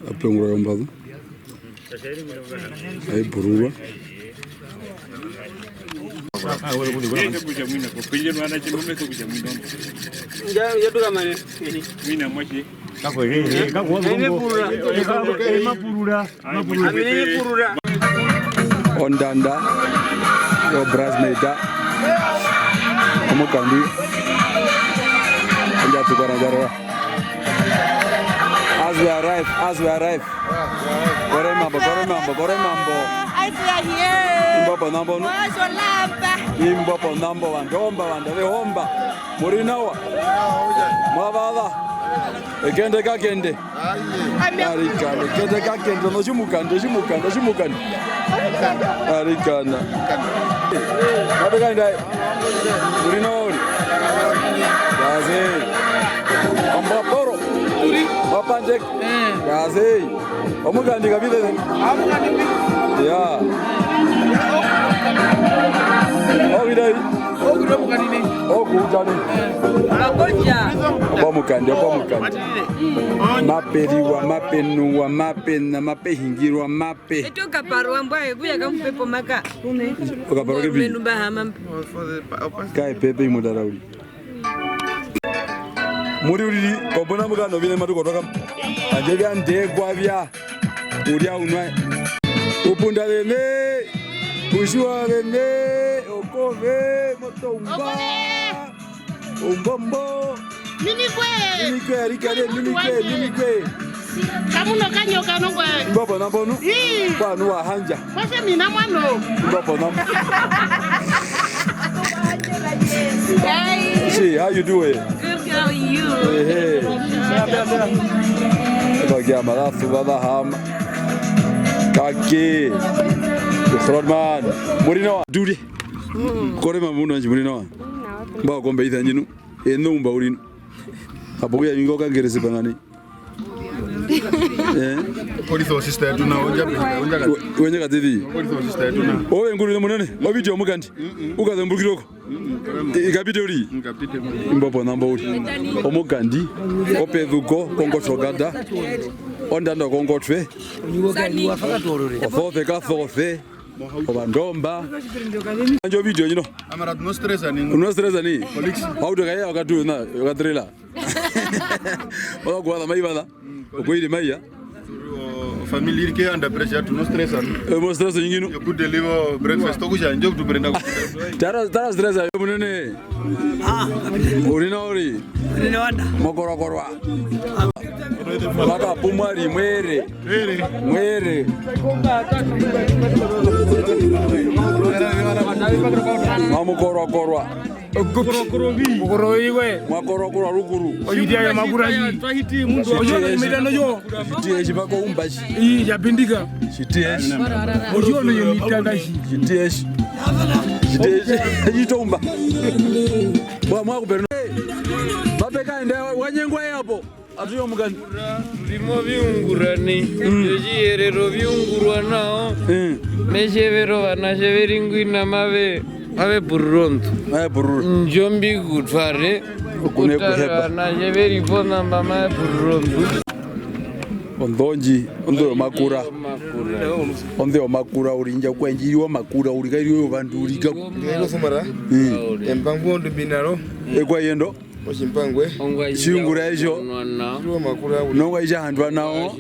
Apa yang orang baru? Ayo berubah. Ondanda, yo beras meda, kamu kandi, jatuh ke negara. As we arrive. Korem mambo. As we are here. Imbopo nambo nu. Imbopo nambo wanda we homba. Murinawa. Mabada. Ekende kakende. Arikana. Kende kakende no shimukande. Arikana. Mabeganda. Murinawa. Yaze. Ambaporo. Mapandek. Yaze. Omugandi kabile. Ya. Ogidai. Ogudani. Omugandi. Maperiwa, mapenuwa, mapehingirwa, mape. Etoka parwa mbwaye kuya kampepo maka. Okaparoke bi. Menuba hama. Kai pepe imudarauli. Muri uri kobona mugano bine matukotoka. Anje bya ndegwa bya. Uria unwa. Upunda bene. Ushua bene. Okove motomba. Umbombo. Minikwe. Kamuno kanyoka nongwe. Mbopo nambonu? Kwa nuwa hanja. Kwase mina mwano. Mbopo nambo. See, how you doing? Good, how are you? Hey. Bagia malafu baba ham. Kaki. Frodman. Murino. Duri. Korema muno nje murino. Ba kombe itha njinu. Eno mba urino. Abuya mingoka ngerese bangani. Police officer tuna onja KTV. police officer tuna Owe nguru munene wa video mugandi ukaza mbukiroko ikapite uri imbopo namba uri omugandi opedhuko kongotogada ondanda kongotwe ofofe kathofe obandomba anjo video nyino amara no stress ani police auto kaya wakatu na wakatrela okwa maibala okoire maiya family ke under pressure to no stress ani mo stress nyingino you could deliver breakfast to kuja nje kutubrenda tara stress ayo munene uri wanda mokorokorwa baka pumari mwere mamukorokorwa mwakorokora rukuru oyidia magurayi twahiti mundu ojo medano yo shitieshi bako umbashi iyi yapindika shitieshi ojo no yemitangashi shitieshi yitomba mwa kuperno babeka ende wanyengwa yapo atuyo mugani rimo viungurani yechiyerero viungurwa nao meshevero vanasheveringwina mave burronto njombi kutware kutara vanasheveripo namba mave burronto ondonji ondo makura urinja kwenjiriwa makura urikairiyo vantu urika ngelo fumara empango ndo binaro ekwa yendo ochimpangwe chingura ejo makura nonga ija handwa nao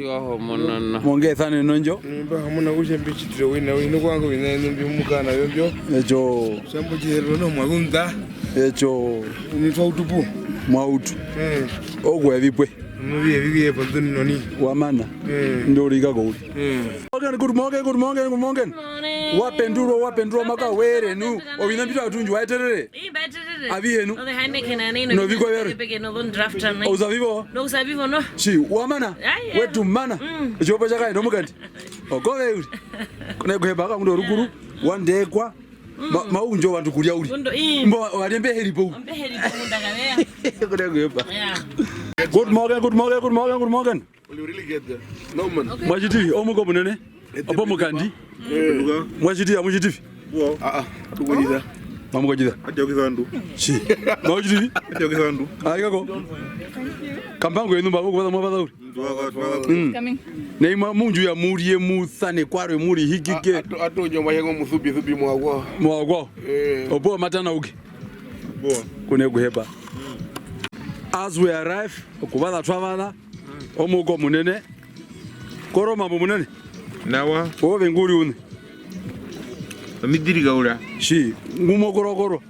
monge thane nonjo mba hamuna kuchembichitire wino kwangu winene ndi mukana yobyo ejo sambo jero no mwagunda ejo ni twautupu mwautu ogwe vipwe mubiye panduni noni wamana ndorika goli good morning wapenduro maka were nu obina bitu atunju waiterere abihenu no biko yere uzavivo no si wamana wetu mana jopo chaka ndo mugandi okove uri kune gwebaka ndo rukuru wandekwa maunjo wantu kulia uri mbo walembe heripo kune gweba Good morning. Will you really get there? No man. Majiti omuko munene Opo mukandi. Mwachitiya muchitivi. Tukujiza. Mamukojiza. Atokizandu. Chi. Mwachitivi. Atokizandu. Ayikako. Kampango yenu mbako kwa mwapata uri. Coming. Neima munju ya muri musane kwaro muri hikike. Atojo mayengo muthubi mwagwa. Mwagwa. Opo matana uki. Kune kuhepa. As we arrive, okubala twabala omugo munene. Koro mambo munene. Nawa. Ove nguri une. Midiri gaura. Shi, ngumo koro.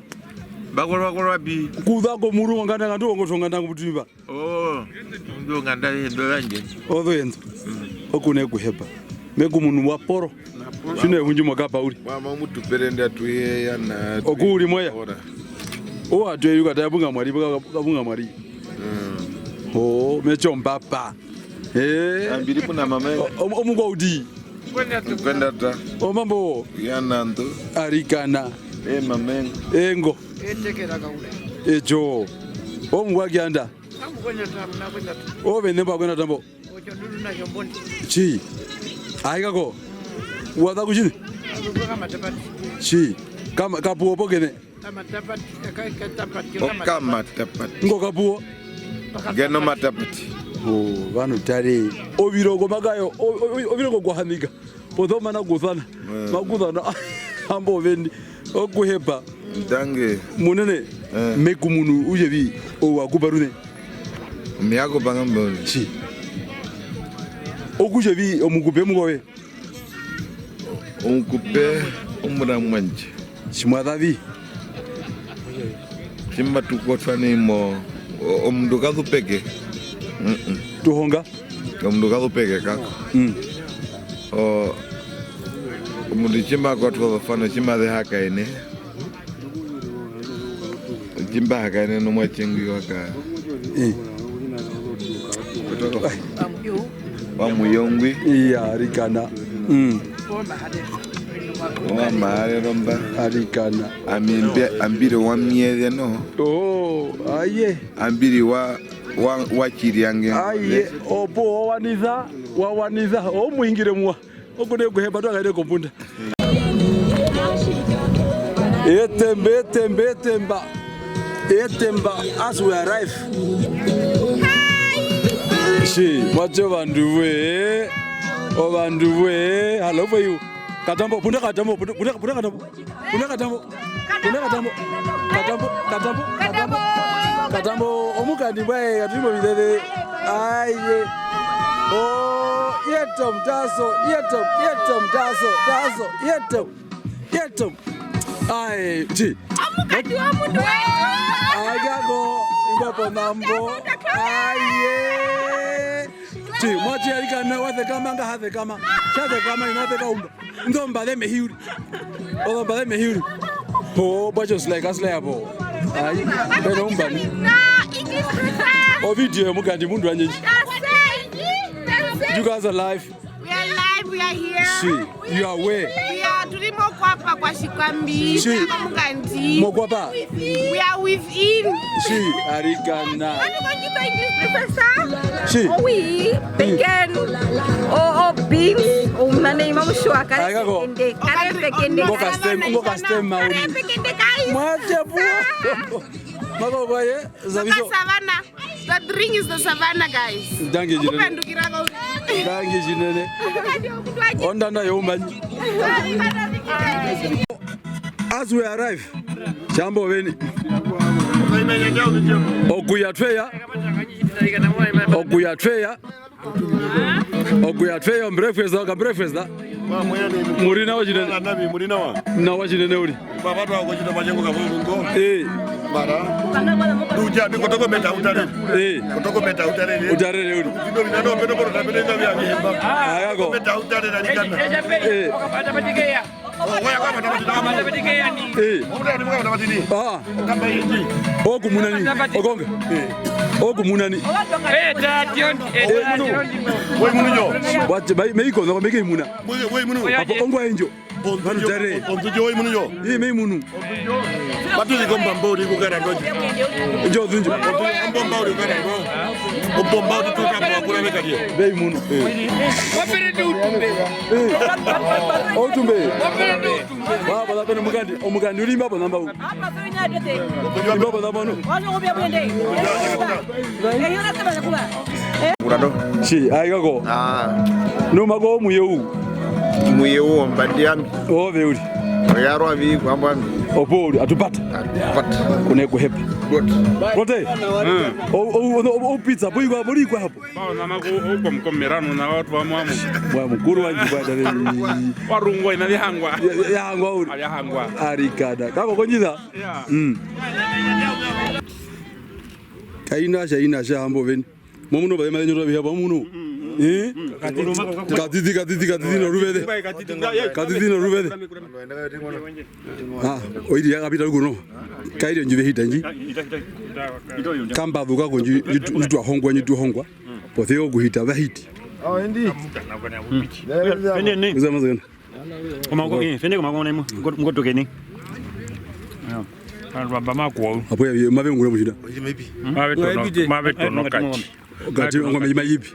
Bakoro bi. Kuda ko muru nganda ngandu ngosonga ndangu butimba. Oh. Ndo nganda ndo lanje. Odo yenzo. Okune kuhepa. Meku munu wa poro. Shine hunji mwakapa uri. Mama mutu perenda tuye yana. Okuri moya. O atwe yuka tabunga mwari kabunga mwari. Oh, mecho mpapa. Ambiri kuna mama. Omugo udi. Kwenda ta. O mambo Yana ndo. arikana. Mama. Engo. Etekera kaule. Ejo. Omugwa gyanda. Kwenda tamna kwenda. Ove nemba kwenda tambo. Ocho dulu na jomboni. Chi. Ayikako. Wada kuchini. Kama tapati. Chi. Kama kapuo pokene. Kama tapati. Tapati. Kama tapati. Ngo kapuo. Geno matapati. Oh, vanu tare. Oviroko magayo. Oviroko kwahanika. Podoma na kuthana. Makuthana. Ambo vendi. Okuhepa. Dange. Munene. Meku munu ujevi. O akubarune. Miyago bangambo. Chi. Okujevi omukupe mugowe. Unkupe umura mwanje. Chimwadavi. Chimba tukotfani mo omnduka dupeke. Tuhonga. Omnduka dupeke kako. Omundi chimba kwatwa fana chimba de haka ene. Chimba haka ene no mwachengi waka. Wa muyongwi. Iya rikana. Wa maare romba. Arikana. Ambiri wa miede no. Oh, aye. Ambiri wa chiriange. Aye, opo wawaniza omuingire mwa. Okune kuheba twakaide kompunda. Etemba as we arrive. Shi, wacho banduwe. O banduwe. Hello for you. Katambo, punda katambo. Katambo, omukandi bwae atimo bidede. Aye. Oh, yetom taso. Aye, chi. Omukandi wa mundu wetu. Agago, ibapo nambo. Aye. Chi, mwachi alikana wathe kama nga hathe kama. Chathe kama inathe kaumba. Ndomba le mehiuri. Ndomba le mehiuri. Po, bachos like us leabo. Aye, beno umbani. O video mukandi mundu anyeji. You guys are live. We are live, we are here. See, you are where? We are tulimo kwapa kwa shikwambi. See, Mukandi. Mokwapa. We are within. See, arikana. Are you going to the English professor? See. Oh, we begin. Oh, beans. Oh, nani mamushwa kare. Ayako. Kare pekende. Ngoka stem mauri. Kare pekende guys. Mwachepu. Mako baye, zabiso. Savannah. The ring is the savannah, guys. Dange jinene. Kupendukira Dange jinene. Ondanda yomanyi. As we arrive, jambo weni. Okuyatweya breakfast da. Murina wa jinene. Na wa jinene uri. Baba tu akochita majengo kabungo. Mara. Duja kotoko meta utare. Kotoko meta utare. Utare uri. Ndio binado pedo por tabelenga vya mimba. Ayako. Meta utare na likana. Wakapata patikea. Oya kama Wakapata patikea ni. Omuda ni mukapata patini. Kama hizi. Okumunani. Ogonga. Okumunani. Tation. Wewe munyo. Wache meiko ndo meke imuna. Wewe munyo. Apo ongwa enjo. Onjo wewe munyo. Hii mei munu. Batu di kompa mbodi ku gara ngoji. Jo dunjo. Kompa mbodi gara ngo. Kompa mbodi tu kama kula meka dia. Bei mun. Wapere du tumbe. O tumbe. Wapere du tumbe. Ba ba pena mugandi, o mugandi ulimba bo namba u. Hapa sio nyadete. Ulimba bo namba no. Wazo kubia bwende. Yona kama kuba. Urado. Si, aigako. Numa go Mujeu. Mujeu mbadiami. O veuri. Yaro abi kwamba Opori atupata. Kune kuhepa. Good. Rote. O pizza boy kwa bori kwa hapo. Ba na mago uko mkomerano na watu wa mwamu. Bwa mkuru wanji kwa dare. Warungwa ina lihangwa. Yahangwa uri. Alihangwa. Arikada. Kako konyiza? Kaina sha hambo veni. Momuno ba yema nyoro biha bamuno. Katiti no rubede. Katiti no rubede. Oidi ya kapita guno. Kaidi njive hitanji. Kamba buka konji yitu hongwa. Potheo guhita ba hiti. Ndi. Nene. Uzama. Fende kama ngone ngoto keni. Baba mako. Apo ya mabe ngure mushida. Mabe tono kati. Gati ngome yima yipi.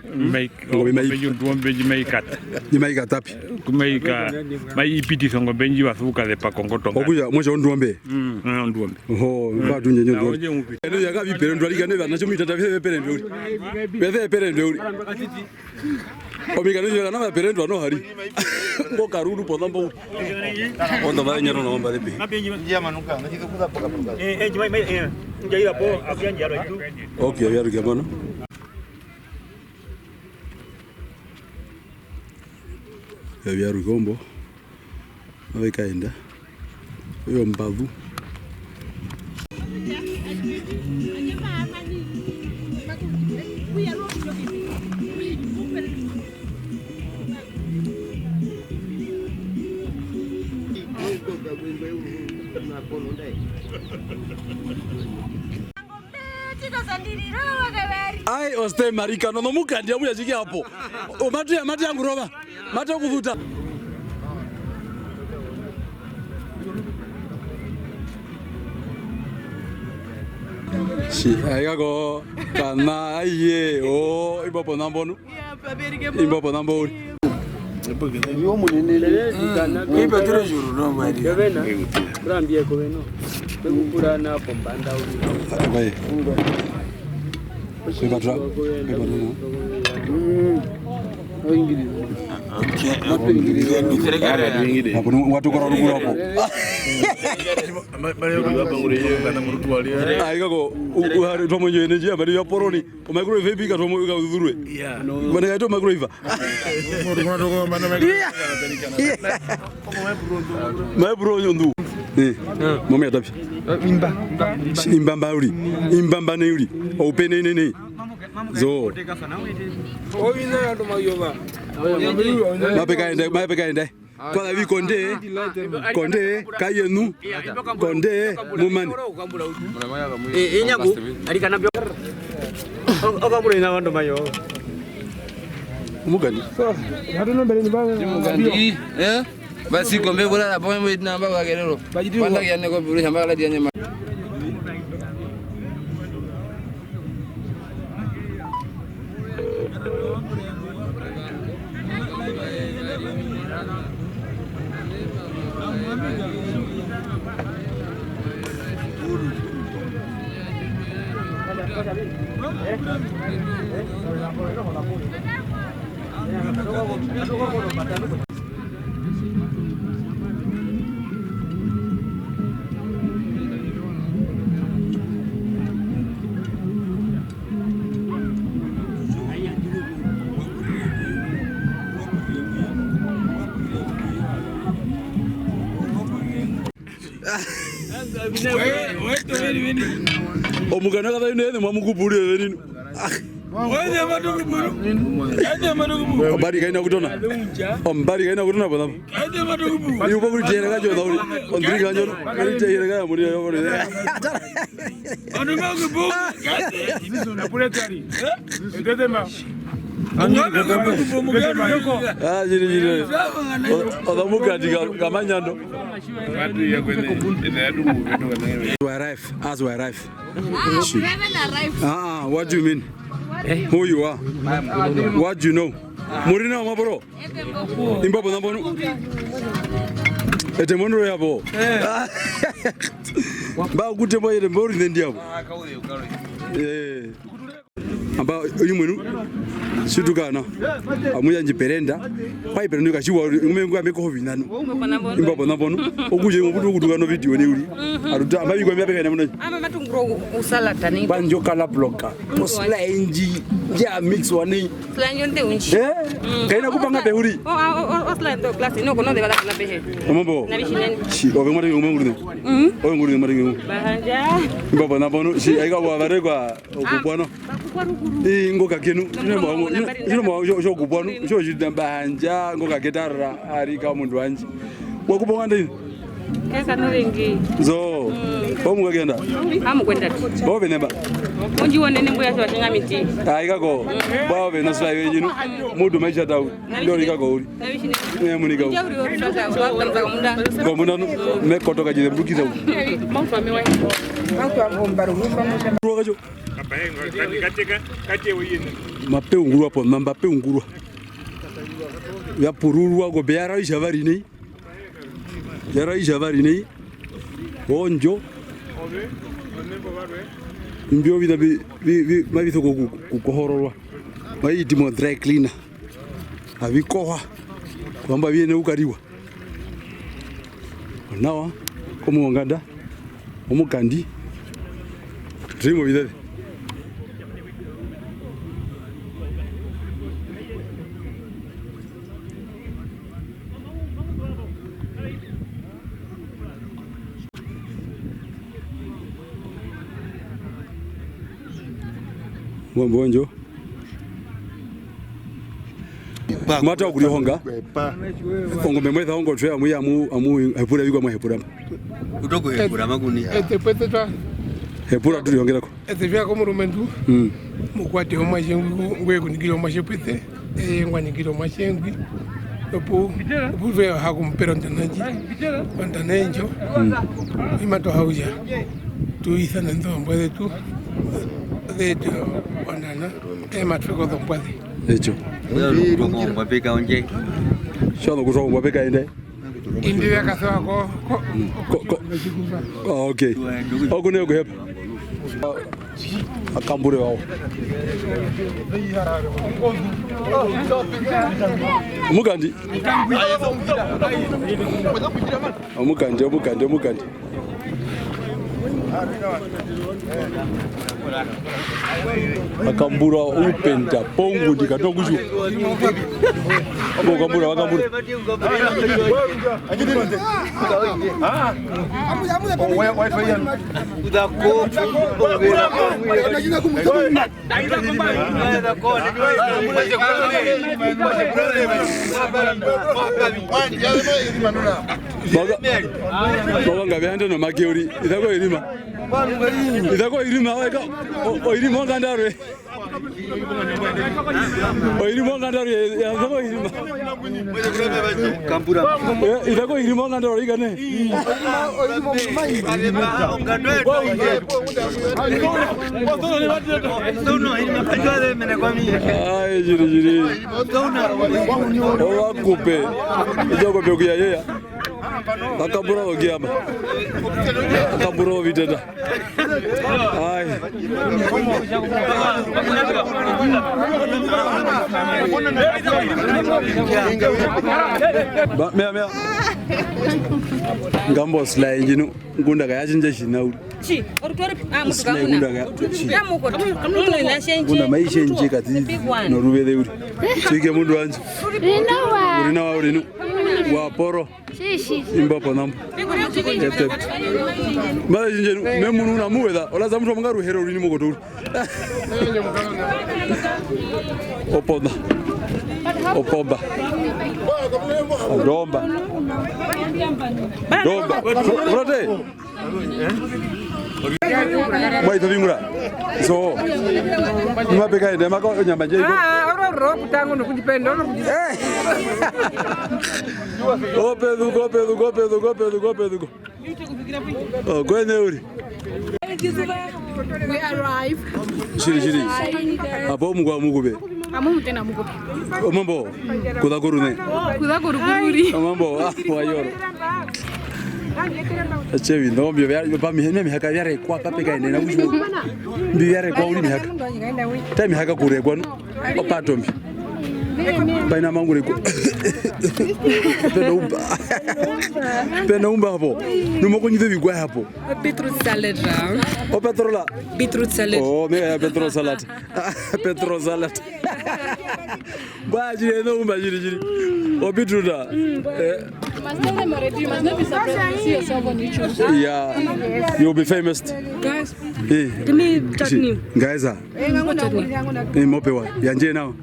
Ngome yunduombe jimeikata. Jimeikata pi. Kumeika mai ipiti songo benji wasuka le pakongoto. Okuja mwisho nduombe. Nduombe. Ho, badu nyenyo ndo. Eno yaka bipere ndo alika neva nacho mitata vile pere ndo. Bebe pere ndo. Omiga ndo na pere ndo no hari. Ngo karuru podamba. Onda ba nyero no mba lepi. manuka nachikuza poka poka. Njaira po avyanja yaro itu. Okay, yaro gamano. Ya Rugombo awekaenda hiyo mbavu ai oste marika no mukandi amuya chiki hapo o mati yangu roba mati kuvuta si aigako kana iye o ibopo nambonu ibopo nambonu Yo munene kana. Ibe tiro juru no mari. Yabena. Brambie ko beno. Bekukura na pombanda uri. Vai. Kwibatra. O ingirizi. Hapo watu kwa ruguru hapo. Aigako uhari tomo nyene njia bali ya poroni. Omagro vepi ka tomo ka udhurwe. Bana gaito magro iva. Mabro yondu. Momi atapi. Imbamba uri. Imbamba ne uri. Open ne. Zo. Oina ya ndo mayoba. Mapeka ende. Kwa vi konde kayenu konde mumani Enyaku alika nabyo okambura ina ndo mayo mugani hatuno mbele ni Mugandi basi kombe bora la pombe na baba gerero. Panda kiane kombe bora shamba la dianye. omugana kada ine mamukuburi veninu Wende maduguburu. Ende maduguburu. Ombari kaina kutona. Ombari kaina kutona bana. Ende maduguburu. Yuko kuri jere kajo dauri. Ondiri kajo. Kuri jere kajo muri yobori. Onunga kubu. Kate. Izo na puletari. Ndedema. Jiri. Odamuka kamanyando. We arrive. As we arrive. We haven't arrived. What do you mean? Who you are? What do you know? Murina mabro. Imbapo nambonu. Etemono yabo. Ba kutembo yede mbori ndendiabo. Amba uyimwenu situkana amuya njiperenda paiperenda kashiwa umengu ameko vinano imbapo nambonu okuje ngobutu kutukano video ni uli aruta amabiko myapeka na muno ama matunguro usalata ni banjo kala bloka osla enji ya mix wani slanyo nde unchi kaina kupanga behuri osla ndo class no kono de bala na behe amambo na bishinani shi obengmari ngumengurine obengurine mari ngu bahanja imbapo nambonu shi aiga wabare kwa okupwana ngoka kenu ino kubwanu icho chidambanja ngoka ketara ari ka mundu wanje wakubonga ndini kesa no wengi zo omuka kenda amukwenda bobe neba unji wone nembo ya twashinga miti aikako bobe no swa yenu mudu maisha tawu ndio likako uli munika uli komunda me kotoka jide mbukiza uli maufa mewa rogajo mape ungurwa po mambape ungurwa ya pururwa go beara ishavari nei yara ishavari nei onjo mbio vida bi mabitho kukohorwa maiti mo dry cleaner abikoha kwamba viene ukariwa nawa komo nganda omukandi drimo vidade Mbonjo mata kuri honga ongo memweza ongo twa amu hepura bigwa mu hepura Utoko hepura maguni Etepete twa hepura tuli ongerako etevya ko murumendu mukwate omashengu ngwe kunikiro mashepete ngwanikiro mashengwi opo buve hakumpera ntanaji antanenjo imato hauja tuisa ndombo yetu deto wanana matfeko dombwe echo Utoko mwapeka onje shano kutoka mwapeka ende indi ya kasawa ko okay okune go hep akambure wao mugandi akambura upenda pongu dikatokuju akambura Baga ngabe no makeuri idako irima weka oirima ngandare idako irima Kampura idako irima ngandare igane ay jiri owa coupe idako be kuya akambura ogiama akambura vitenda ai ba mea ngambo slide njinu ngunda kayachinja shinauli chi orutori amutukamuna yamuko tuno inashenji ngunda maisha nje kati no rubele uri chike mundu wanje urinawa urinu wa poro imbapo nambo mara njenu memunu na muweda olaza mtu mungaru hero uri nimo gotori opomba romba rote Bwa itobingura. So. Mapeka ende maka nyamba je. Oro kutango no kujipenda no kujipenda. Gope. Oh, kwene uri. We arrive. Shiri. Apo mugwa mugube. Amu tena mugube. Mambo. Kudakurune. Kudakurukuri. Mambo wayoro. Achevi no mbio ba mihene haka yare kwa papeka ende na uju. Mbio yare kwa uli mihaka. Time haka kuregwa no. Opatombi. Baina mangure ko. Pena umba hapo. Numo kunyithe bigwa hapo. Beetroot salad. O petrola. Beetroot salad. Oh, me petrol salad. Petrol salad. Baji no umba jiri. O beetroot. Must tell them already. You must not be surprised to see yourself on YouTube. Yeah. You'll be famous. Guys. Give me chutney. Guys, mopewa. Yanje now.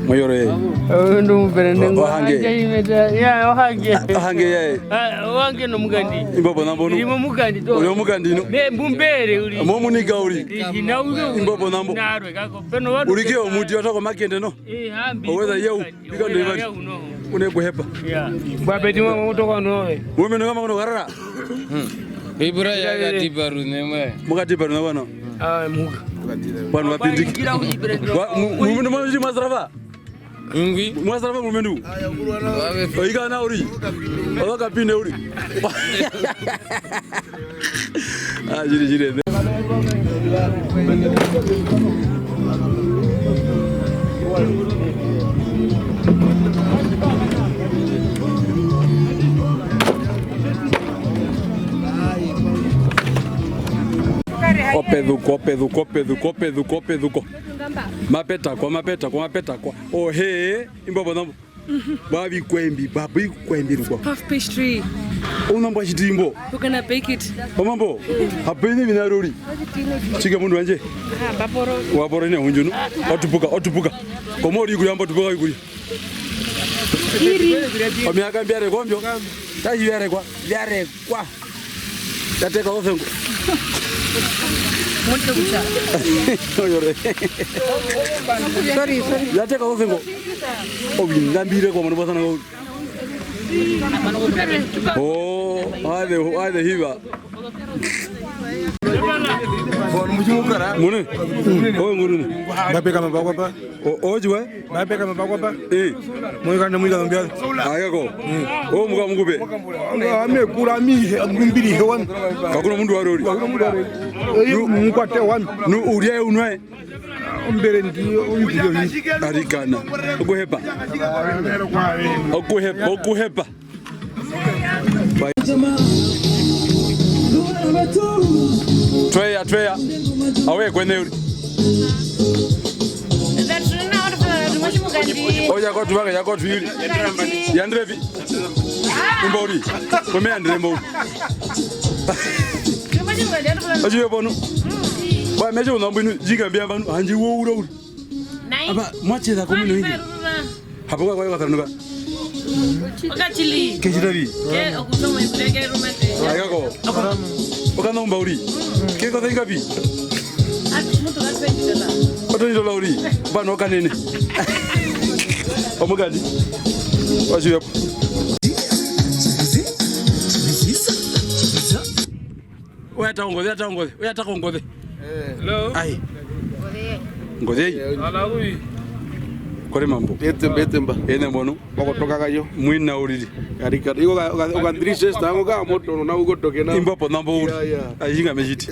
Moyore. Ndo mperendengo. Ohange no mugandi. Imbobo nambo. Irimo mugandi to. Uri mugandi no. Be mbumbere uri. Momu ni gauri. Imbobo nambo. Narwe kako. Peno wadu. Uri ke omudi otako makende no. Hambi. Oweza yeu bigando ibali. Une kuhepa. Yeah. Babeti mwa mutoko nowe. Wewe ndo kama garara. Ibura ya gatibaru nemwe. Mugatibaru na bana. Muga. Bana wapindiki. Mumendu mwanji mazrava. Ngwi Mwazrava mumendu. Oiga na uri. Oka pinde uri. Jiri. Opeduko. Mapeta kwa. Oh hey, imbobo nambo. Babi kwembi ruko. Puff pastry. Unamba chitimbo. We're gonna bake it. Mambo. Hapeni vinaruri. Chika mundu wanje. Baporo. Waporo ine hunjunu. Otupuka. Komori kuyamba tupuka kuri. Iri. Omiaka mbiare kombyo. Taji biare kwa. Tateka ofengo. Monte bucha. Sorry. Yateka ofengo. Obindambire kwa mwana bana ngo. Oh, ade hiva. Bon mujumukara. Mune. Oh ngurune. Bapeka mabakwa pa. Ojwe. Bapeka mabakwa pa. Mwika mbia. Ayako. Oh muka mugube. Amekura mbiri hewan. Kakuna mundu warori. Mukwate wan. Nu uriye unwe. Mbere ndiyo uyiyo hi. Arikana. Okuhepa. Tweya. Awe kwene uri. Oya kwa tuvaga ya kwa tuili. Yandrevi. Mbori. Kome yandrembo. Ajiwe bono. Ba meje unambinu jigambia banu hanji wo ura uri. Aba mwacheza komino hivi. Hapo kwa tanuka. Okachili. Kejiravi. Ke okutoma ibuleke rumete. Ayako. Okana umbauri. Ke ko thinga bi. Muntu gasengitela. $20 uri. Bano kanene. Omugadi. Wajiwe. Oya taongoze. Hello. Ai. Ngoze. Alawi. Kore mambo. Betemba. Ene mbono. Bakotoka kayo. Mwina uridi. Arika iko ga 3 days tango ga moto na ugo tokena. Imbopo nambo uri. Ajinga mejiti.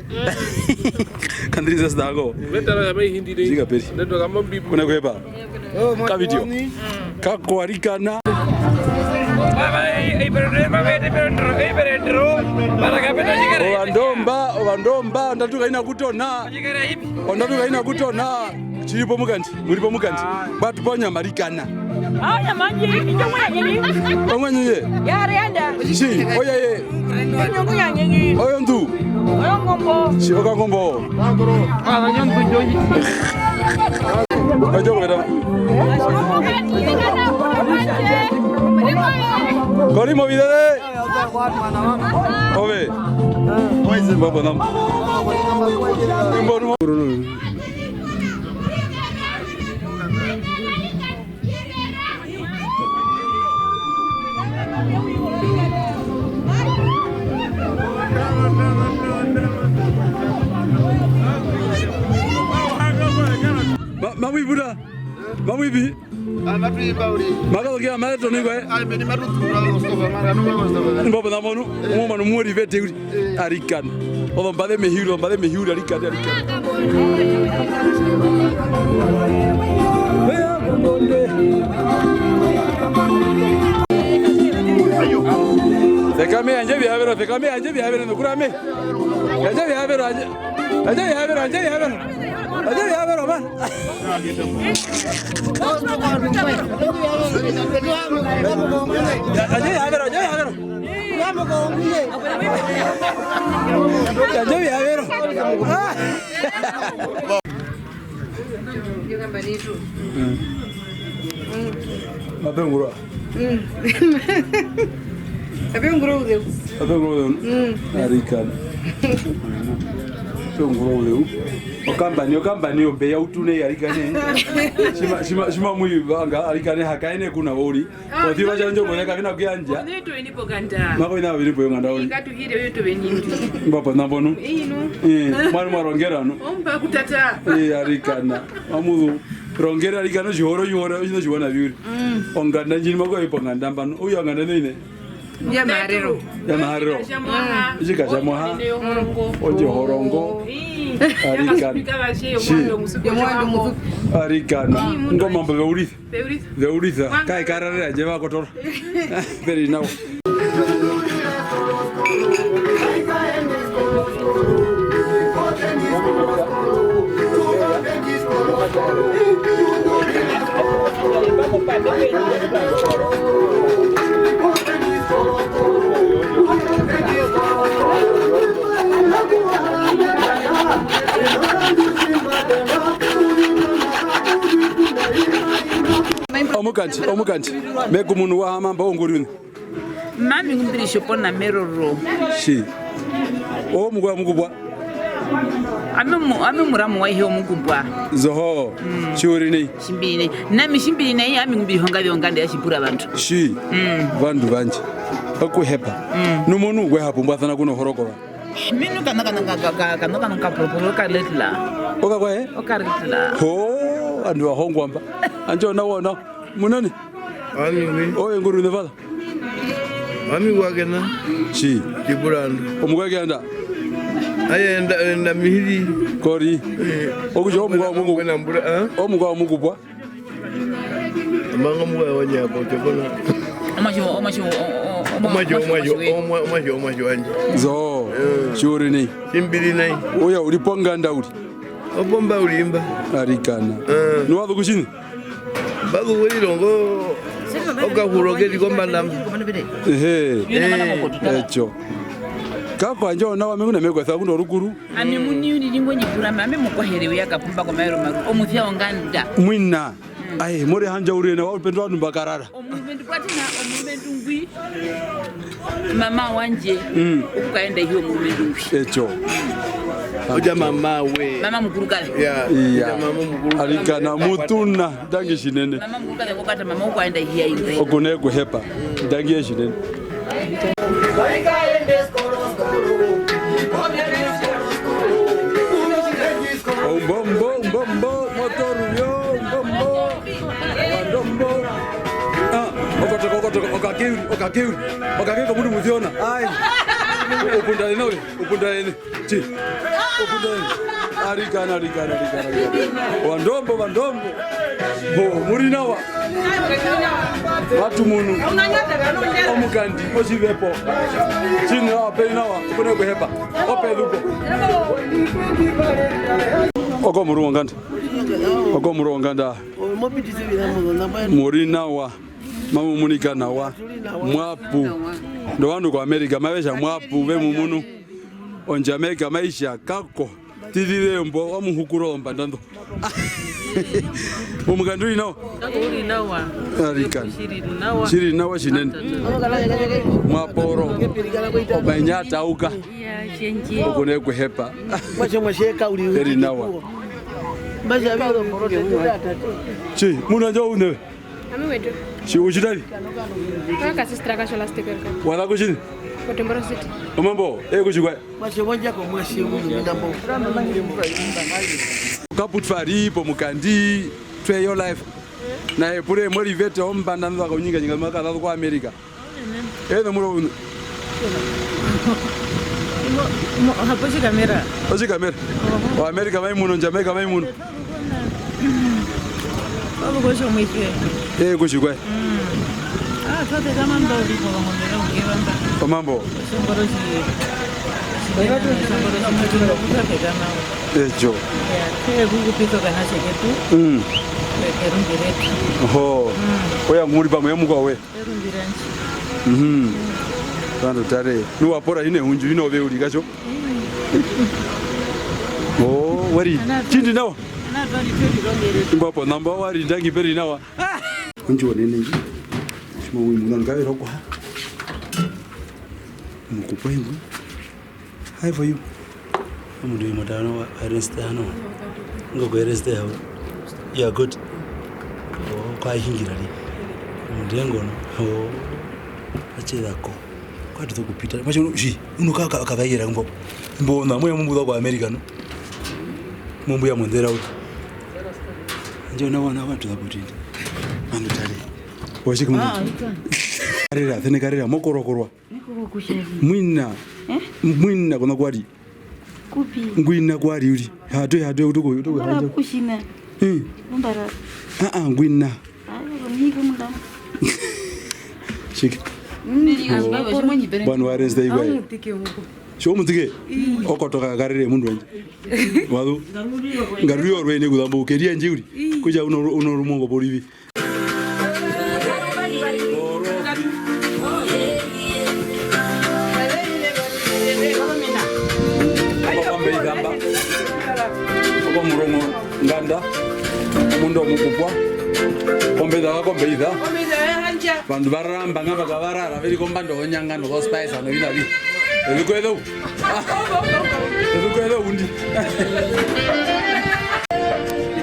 Kandriza stago. Betala ya mai hindi dei. Jinga peri. Neto kama bibu. Kuna kuhepa. Ka video. Kako arikana. Owandomba ndatuka ina kutona. Chiripo mukandi. Muri po mukandi. Batu ponya marikana. ya manji nyonya nyingi. Ongwanyi ye. Ya rianda. Si, oya ye. Nyonya nyingi. Oyo ndu. Oyo ngombo. Si oka ngombo. Ah, nyombo joji. Ajo wera. Kori mo videre. Ove. Oise baba nam. Mboru. Mami buda. Mami bi. Amatu bauri. Maka kia mara toni kwa. Ai beni maru Mustafa mara no Mustafa. Mbaba na monu. Mo manu muri vete arikan. Odo mbade mehiru arikan. Tekame anje bihavero nukurame. Anje bihavero. Man. Anje bihavero. Mapengura. Apengura udeu. Arikan. Apengura udeu. Okambani obe ya utune arikane. Shima muyi banga arikane hakaine kuna wori. Oti bacha njo boneka kina kuyanja. Neto enipo kanta. Mako ina biri poyo nganda wori. Ikatuhire yoto benyindu. Mbapa nabonu. Mari marongera no. Omba kutata. Arikana. Amudu rongera arikana jihoro ino jibona biuri. Onganda njini mako iponganda mbano. Uyo nganda nene. Ya marero. Jika jamoha. Oje horongo. Arikana. Ngoma mba veuriza. Kai karare jeva kotor. Very now. Omukanti. Meku munu wa hama mba onguruni. Mami ngumbiri shopona meroro. Si. Omugwa mugubwa. Ame muramu wa hiyo mugubwa. Zoho. Churi ni. Shimbine. Nami shimbine na hii ame ngumbiri honga ya shibura bantu. Si. Vandu vanje. Okuhepa. Numonu gwe hapo mbathana kuno horokora. Minu kana kaproporo kaletla. Oka kwa he? Okaretla. Ho, andu ahongwa mba. Anjo na wona. Munani? Ami oye nguru ne fala. Ami wagena. Si. Kiburanda. Omugwege anda. Aye enda mihiri. Kori. Okujo omugwa mungu. Omugwa mungu bwa. Manga mugwa wanya ko tebona. Omajo anje. Zo. Churi ni. Simbiri nai. Oya uliponga ndauri. Obomba ulimba. Arikana. Nuwa kushini. Bagu wali longo. Oka hurogeti komba ndam. Echo. Kako anjo na wamengu na mego thakundo ruguru. Ami muni uri limbo nyikura mame mukwaherewe yakapumba kwa maero maru. Omuthia onganda. Mwina. Ai more hanja uri na wapendwa wandu bakarara. Omuvendu kwatina omuvendu ngwi. Mama wanje ukaenda hiyo omuvendu ngwi. Echo. Oja mama we. Mama mkurukale. Yeah. Mama mkurukale. Alikana mutuna dangi shinene. Mama mkurukale kokata mama ukaenda hiya ingwe. Okune kuhepa dangi shinene. Bombo motor yo bombo. Okakeuri kamudu muthiona. Ai. Upundane. Chi. Upundane. Arikana. Wandombo. Bo murinawa. Watu munu. Omukandi osivepo. China apelinawa kune kuhepa. Opedupo. Oko muruonganda. Morinawa. Mama munika nawa. Mwapu. Ndo wandu kwa Amerika mawesha mwapu ve mumunu. On Jamaica maisha kako. Tidile mbo wa muhukuro mbandando. Umuganduri nao. Uri nawa. Arikan. Shiri nawa shinene. Maporo. Obanyata uka. Ya shenje. Okone kuhepa. Mwasheka uli. Eri nawa. Baza vyo morote. Chi, muna njoo une. Ami wetu. Chi ujidali. Kaka sistra ka Chola sticker ka. Wala kuchini. Kotembora city. Mambo, kuchikwa. Mwashonja kwa mwashimu ndambo. Kaput fari po mukandi try your life. Na epure motivate ombanda ndo akonyinga nyinga maka tatu kwa America. Eno mulo. Haposhi kamera. Haposhi kamera. Wa America mai muno Jamaica mai muno. Baba gosho mwitwe. Kuchikwa. Tote kama ndo ulipo ngomera ukiramba. Kwa mambo. Somborosi. Somborosi kama. Jo. Ya, Google pito kana cheketu. Erundireti. Ho. Oya muri pamwe mukwa we. Erundiranchi. Bando tare. Nuwa pora ine hunju ino ve uri kacho. Oh, wari. Chindi nawa. Na tori rongereti. Mbapo namba wari ndangi peri nawa. Hunju nene nji. Shimo wimu nangawe rokwa. Mukupo himu. Hi for you. I'm doing what I know. I rest there now. Go rest there. Yeah, good. Oh, kwa hingirali. Mundengo no. Oh. Acheza ko. Kwa tuto kupita. Macho shi. Unoka kavaira ngbo. Mbona moyo mumbuza kwa America no. Mumbu ya mwendera uti. Ndio naona watu zabutinda. Ando tale. Washikumu. Karira, tene karira mokorokorwa. Niko kushezi. Mwina kuna kwari. Kupi. Ngwina kwari uri. Hatwe utuko hanje. Kushina. Mbara. Ngwina. Ayo niko munda. Shiki. Bwana warens dai gwa. Sho mutike. Okotoka karire mundu wanje. Wadu. Ngaruyo rwene kudambo keria njuri. Kuja unorumongo bolivi. Murongo nganda mundo mukupwa kombeza kakombeza bantu baramba ngaba kabarara beli kombando onyanga no spice ano binabi ebikwedo undi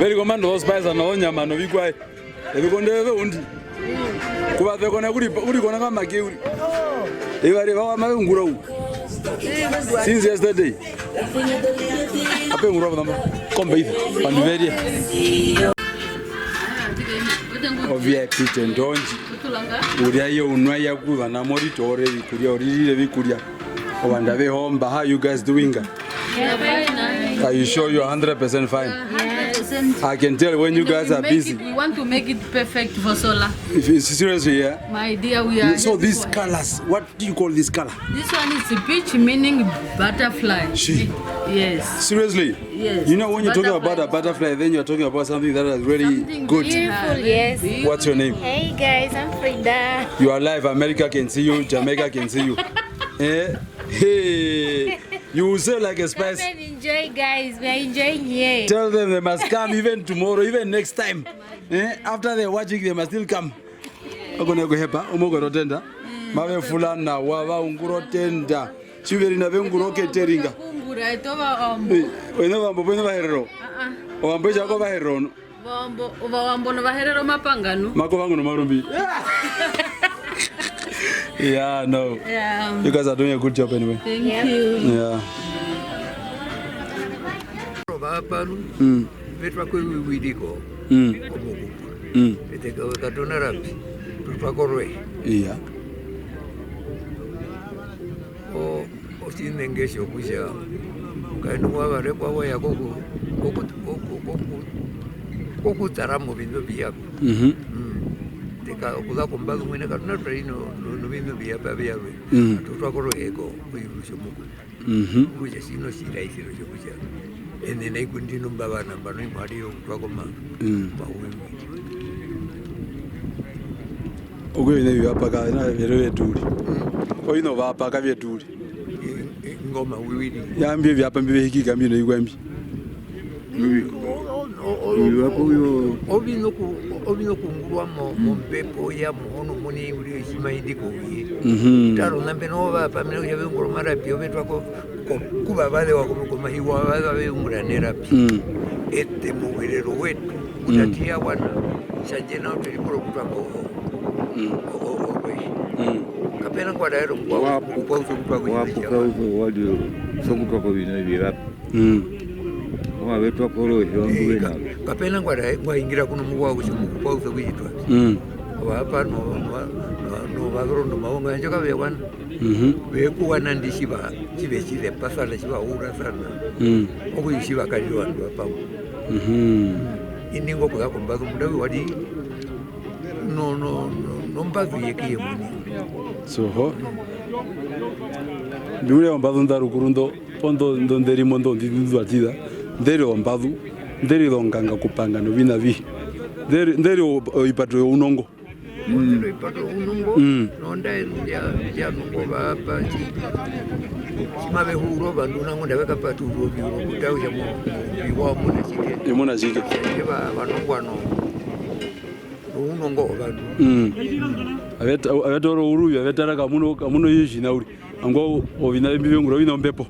beli kombando spice ano onyama no bikwae ebikondebe undi kuba bekona kuri kona kama keuri ebare bawa mangura u since yesterday ape ngura bamba kombe panduveria ovia pitendonji uria yo unwa ya kuva na monitor bikuria orire bikuria obanda be homba. How you guys doing? Yeah, very nice. Are you sure you are 100% fine? I can tell when you guys are busy. We want to make it perfect for Sola. If it's seriously, yeah. My dear, we are. So these colors, what do you call this color? This one is a peach, meaning butterfly. Yes. Seriously? Yes. You know when you're talking about a butterfly, then you're talking about something that is really good. Beautiful, yes. What's your name? Hey guys, I'm Frida. You are live. America can see you. Jamaica can see you. Hey, you say like a spice. Come and enjoy, guys. We are enjoying here. Tell them they must come even tomorrow, even next time. After they're watching, they must still come. Ogone go hepa, omogo rotenda. Mabe fulana wawa unguro tenda. Chiveri na benguro keteringa. Kungura itoba ombo. Wena bambo bwena bahero. Obambo jako bahero no. Bambo no bahero mapangano. Mako bangu no marumbi. Yeah, no. Yeah. You guys are doing a good job anyway. Thank you. Yeah. Vetwa kwa widiko. Eteka katona rapi. Tupakorwe. Yeah. O sinengesho kusha. Kainu wa repa wa ya gogo. Gogo taramo bindo biako. Teka kuza kombazo mwene katona traino no bindo biapa biawe. Tupakorwe ego kuyusho muku. Kuja sino sirai sino kusha. Ene na ikundi numbabana bano imari yo twakoma. Mawembe. Ogwene byapaka na bero yetuli. Oyino bapaka byetuli. Ngoma wiwili. Yambye byapa mbihikika mbino igwambi. Obino kungulwa mu mpepo ya muhono muni uli simaidi kuyi. Taro nambe no bapa mene yabe ngolo marapi obetwako kuba bale wako mahiwa bale umuranera pi. Ete muwelero wetu utatia wana sajena uteliporo kutwako. Kapena kwa daero kwa uso kutwako wadio sokutwako bino birap. Wetu akolo hiyo kapena kwa ingira kuno mwa kwa uso kujitwa. Wapa no bagorondo mawonga njoka bewana. Bekuwa nandishiba chibechile pasala shiba ura sana. Okuyishiba kali wandu hapa. Iningo kwa kumbazo mudawi wadi no mbazo yekiye muni. Soho. Biule mbazo ndaru kurundo pondo ndonderi mondo ndindu atida. Nderi ombadu, nderi longanga kupanga no bina bi. Nderi ipatro unongo. Nderi ipatro unongo. Nonda ya nongo baba chi. Mabe huro bandu nango ndabeka patu ro biro kutawo ya mo biwa mona chike. Yemona chike. Eba banongo ano. Unongo bandu. Aveta ro uru aveta kamuno yishi na uri. Ango obina mbibenguro bino mbepo.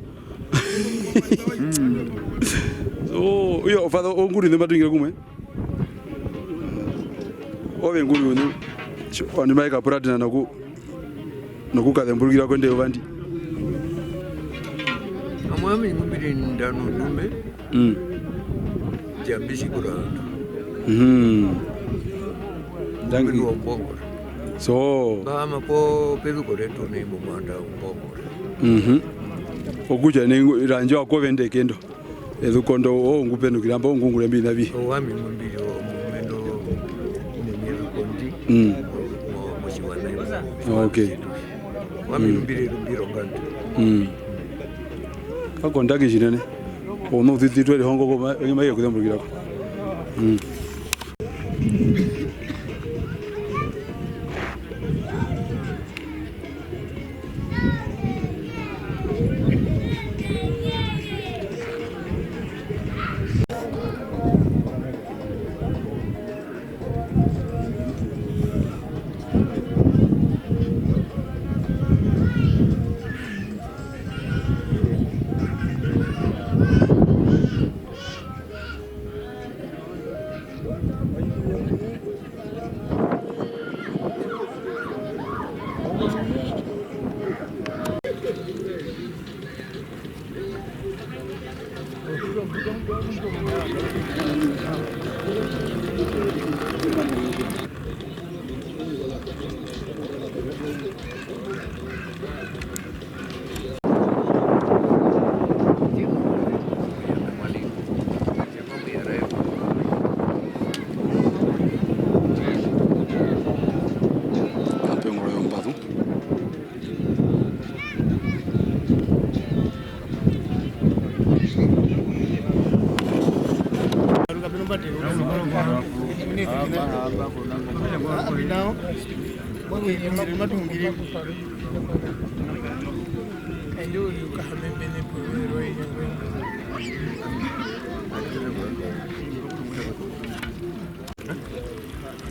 Oh, yo fado onguri ne matinga kumwe. Ove nguri unu. Wani maika pratina naku kadembulugira kwende obandi. Amwami ngubiri ndano dume. Jambishi kuranda. Dangi ombongora. So. Bama po peru koreto ne mumanda ombongora. Okuja ne ranje akovende kendo. Edukondo ngupeno kiramba ngungule mbina bi. Wami mumbiri mumendo munyeru kondi. Okay. Wami mumbiri rumbiro ngandi. Kakonda kijinene. Ono tititwe hongo ko maye kudembulgira ko.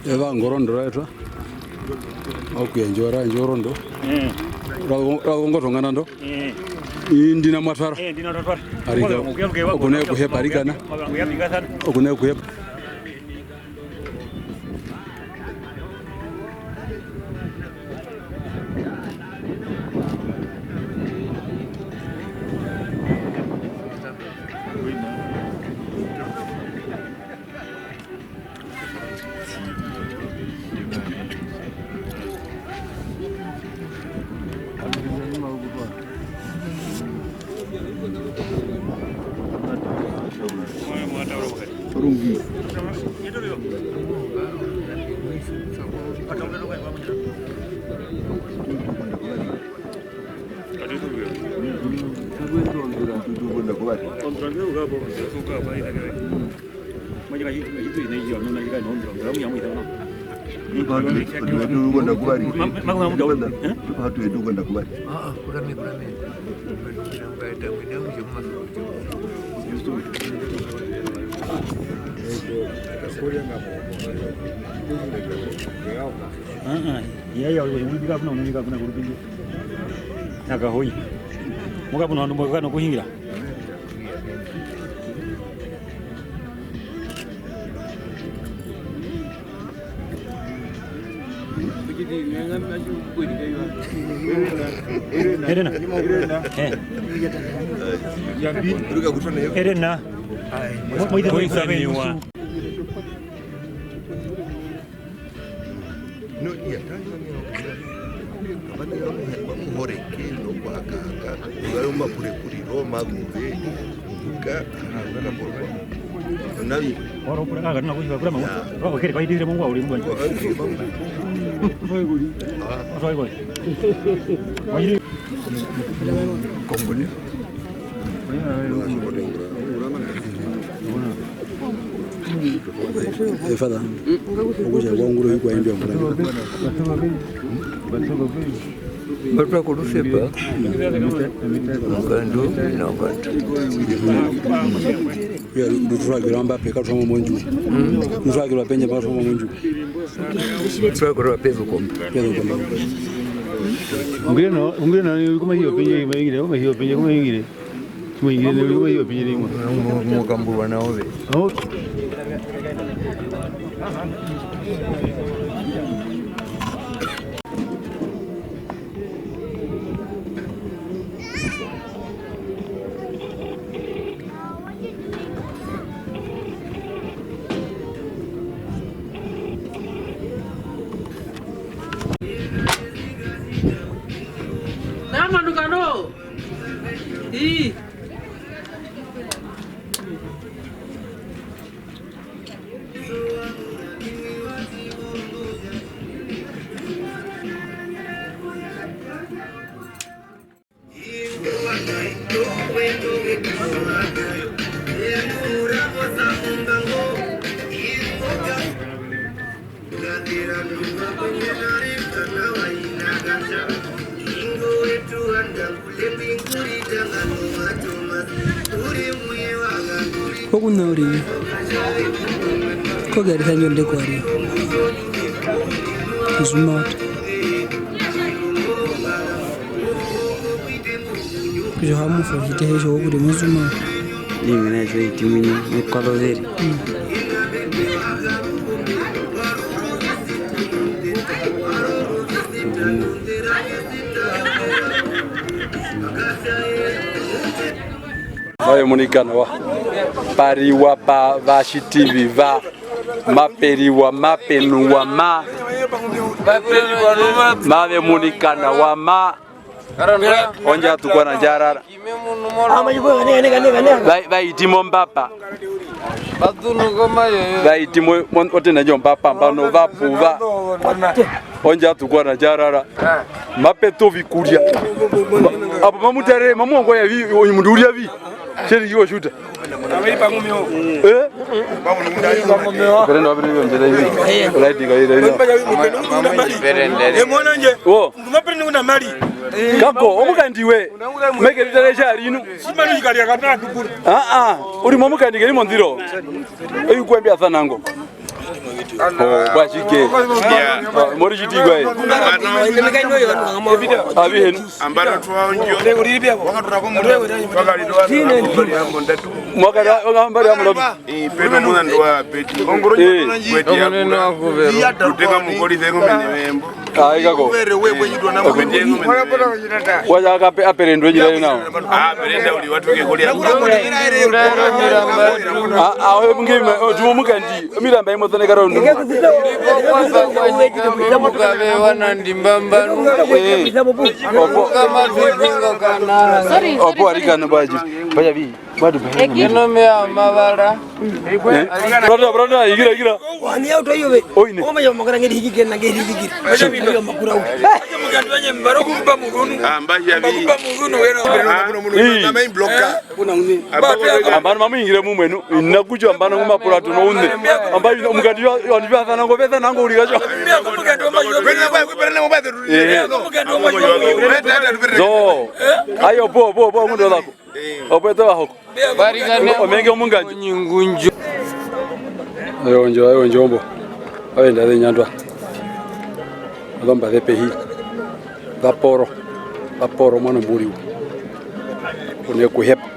Eva ngorondo raitwa. Okuyenjora njorondo. Ngotongana ndo. Ndina matwara. Ndina matwara. Arika. Okune kuhepa arikana. Okune kuhepa. kwenda kubali. Watu wetu kwenda kubali. Kurame. Baita mwina mjuma. Yeye alikuwa kuna unika kuna kurupingi. Nakahoi. Muka kuna ndo mukano kuhingira. Erena. No, iya Tanzania. Abana muhoreke no kwakaka. Ngayuma kuri Roma guve. Uka ngaporo. Nabi. Oro kura kana kuyiva kura mamu. Ro kere kai dire mungu uri mbonje. Ro goi. Mai Kongole. Father, ukuja kwangu leo kwa India mbona. Batu kurusepa. Mkando na watu. Ya ndutura giramba peka twa monju. Ndutura giramba penye pa twa monju. Ndutura giramba pevu kom. Ungireno kuma hiyo penye ingire, kuma hiyo penye kuma ingire. Kuma ingire kuma hiyo penye ingire. Mukambura nawe. Mandukano. Pokuna uri ko gari tanyo nde kwari zumat kujo hamu fo hite hejo ogure muzuma ni mena zo itimini ni kolozeri Oye munikana wa pariwa pa vashi TV va maperiwa mapenuwa ma mave munikana wa ma onja tukwa na jarara vaitimo mbapa vaitimo otena jo mbapa mbano vapuva onja tukwa na jarara mapeto vikuria apo mamutare mamongo ya vi munduria vi cheri yo shuta ameipa ngumio berendo abiri njera hivi light ga ile emona nje ngapende nguna mali kako omukandiwe meke litare shari inu simani yikalia katana tukuru uri momukandike ni mondiro eyikwembya thanango bashike mori chitigwa abi henu ambara twaonjo wakatura ko mure wakalidwa mwakara ngambari amulobi peto muna ndwa peti ongoro kweti neno akuvero uteka mukoli thengo menyembo kako were wewe nyidwa na kweti ngo waja akape aperendo njira nao perenda uli watu ke kolia awe ngime tumumukandi miramba imotone karondo mukabe wanandimbamba opo arikana baji baja bi Eno mea mabara. Brother, igira. Wani auto yobe. Oma yo magana ngedi higi na ngedi higi. Acha mi yo makura. Acha mugandanye mbaro kumba mugunu. Ambaji ya bi. Kumba mugunu wena. Na main bloka. Kuna uni. Ambana mama ingire mumwenu inakuja ambana ngumapura tunounde. Ambaji mugandi yondiva sana ngobeza nango uligacho. Mugandi oma yobe. Zo. Ayo bo ngundo lako. Opeta wako. Barigane omenge omungaji nyingunju. Ayo njombo. Ayo ndale nyandwa. Alomba depe hii. Vaporo mwana mburi. Kune kuhepa.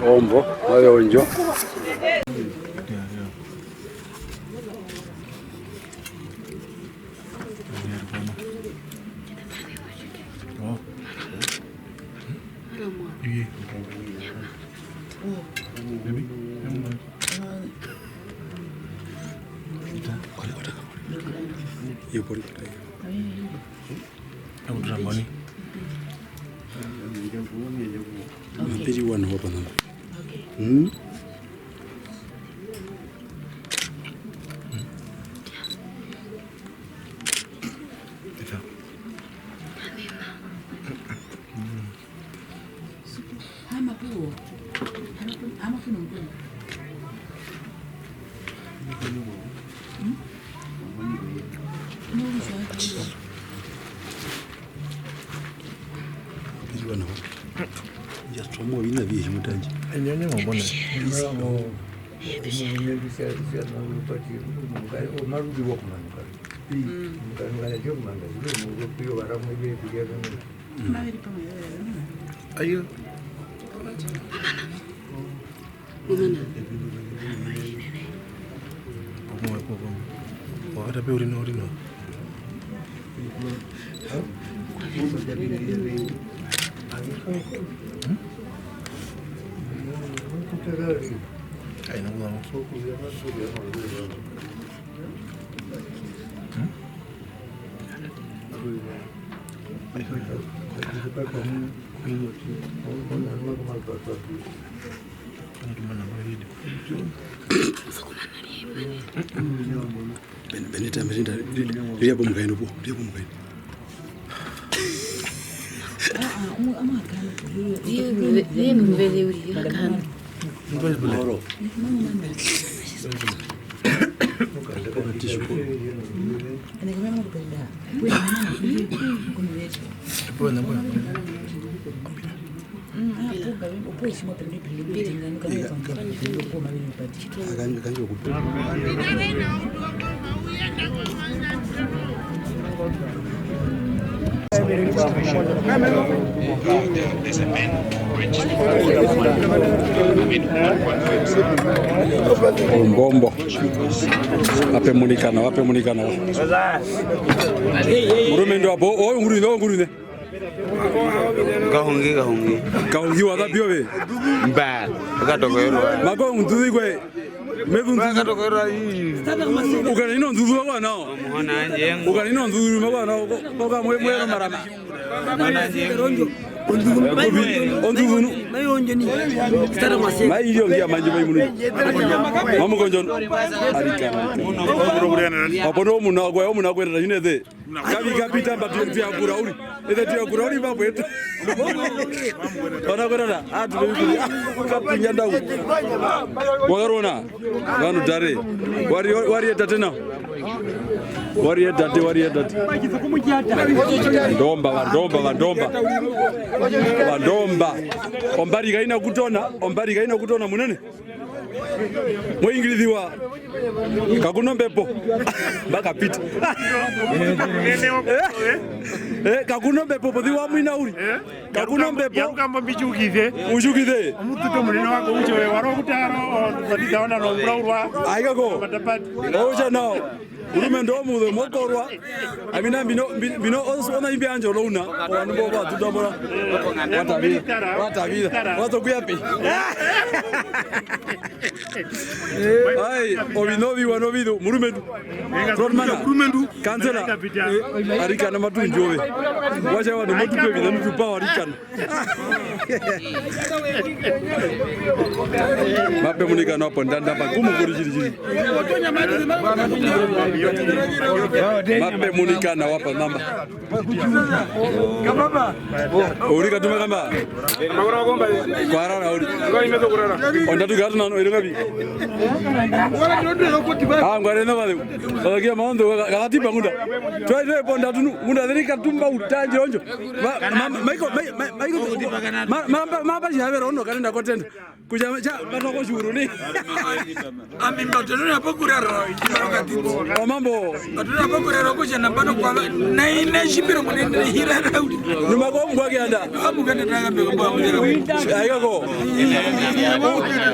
Ombo, ayo njo. Ayo. Ada beurino. Ay no vamos. Benita dia pemgain bu, dia pemgain. Dia membeli kan. Loro. Mbombo wape munikana murume ndo hapo ngurine kahungi wadhabio we Mba akatokoerwa mako nduzi kwe mekundu akatokoerwa ukanino nduzi wako nao ukanino nduzi wako nao koka mwero marama Onduunu mai iyo ngia manje mai munu mamu konjon arika apono muna kwenda jinete kabi kapita mbatu tia kurauri ete tia kurauri babwetu ona kwenda atu bibuli kapinya ndau wagarona vanu dare wari etatena wari etate ndomba ombari gaina kutona munene moingilithiwa kakunombepo mpaka pita kakunombepo pothiwa mwina uri kakunombepo yakamba mbichukithe ushukithe omututo munene wako ucho waro kutaro batita ona no braurwa aigako ocha nao urumendo mudho mokorwa amina bino ona imbe anjolo una wanbo ba tudamora watavira watokuyapi ai obinovi wanovido murumendu murumendu kansela arika na matunjove wacha wana motupe bina mtupa warika mape munika no pondanda ba kumu kurijiri mape munika na wapa namba kababa urika tumekamba kwarara uri ondatu gatu nano irengabi ngware na bale bagia maondo gatipa ngunda twa ponda tunu ngunda derika tumba utanje onjo maiko mamba javera ono kanenda kotenda kuja cha batoko shuru ni amimba tunu hapo kurara o mambo tunu hapo kurara kuja nambano kwa na ine shipiro munende hira raudi nyuma kwa mgwage anda amuganda tanga mbeko ayako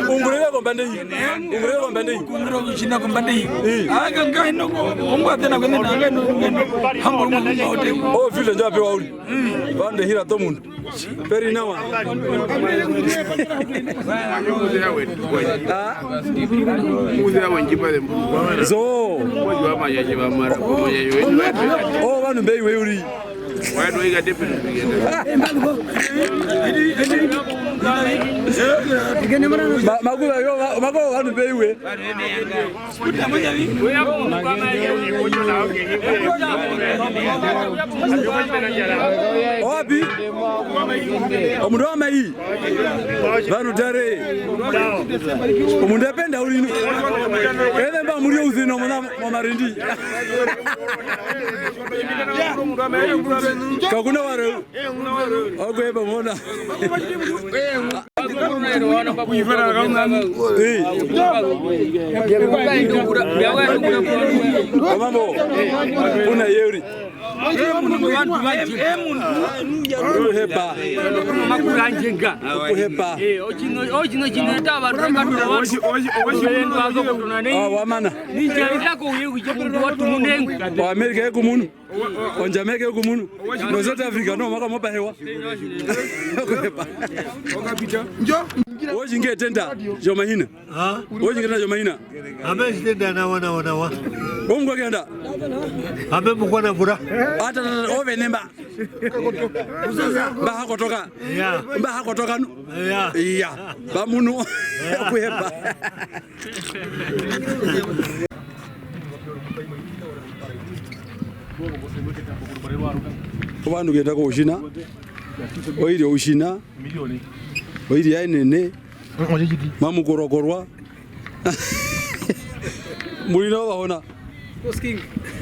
ungurega ko bande kungro china ko bande aga ngano ongwa tena kwenda ngano hambo ngote o vile ndio apewa uli bande hira to mundu peri nawa so oh banu bei we uri wadu iga depende magula yo mago banu bei we obi omundu amai banu tare omundu apenda uri ene ba muri uzino mona marindi kakuna ware ogwe bamona mambo una yeri heba makuranjenga heba ojino jineta baraka wamana ninja ko yewu watu munengu wa Amerika yekumunu onjameke yekumunu no South Africa no maka moba hewa okapita njo ojinge tenda jomahina ojinge tenda jomahina abe tenda na wana wa bongo genda abe mukwana fura ata ove nemba ba hakotoka ba hakotoka no iya ba munu kuheba kubantu genda ko ushina oiri ushina oiri ainene mamukorokorwa mulina bahona Koosking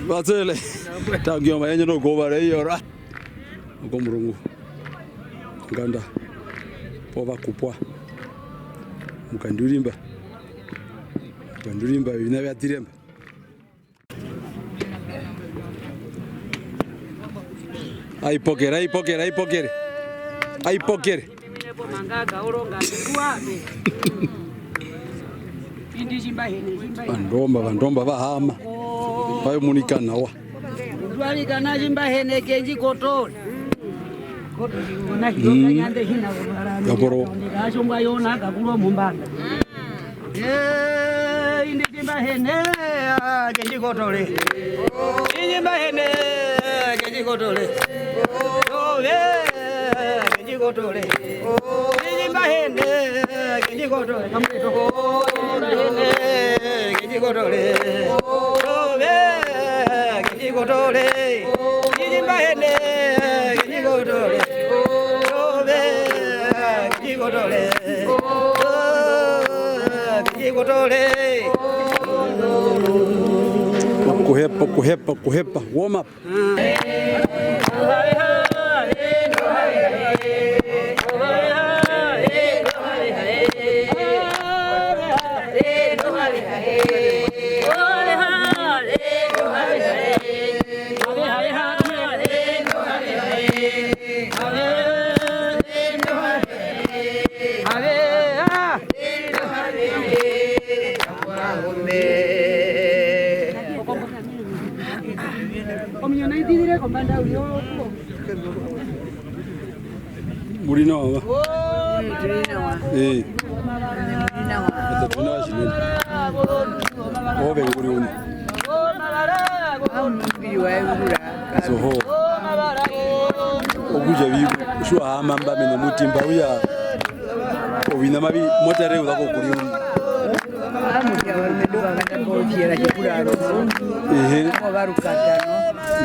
batsele tangyo mayenye no gobare yora ngomrungu nganda pova kupwa mukandulimba bina byatiremba ai poker mangaga uronga kuwabe vandomba vahama vaimunikana wa ndwalikana chimbahene kenji kotole gaporo ndikashongwa yona kakulo mumbanga indi chimbahene kenji kotole chimbahene kenji kotole kenji kotole chimbahene kenji kotole kamleto kenji kotole kenji kotole chimbahene kenji kotole kenji kotole kenji kotole kuhepa warm up Mulina wa. Eh. Obe nguri uni. Soho. Okuja bibu sho amamba mene mutimba uya. Obina mabi motare uzako kuri uni.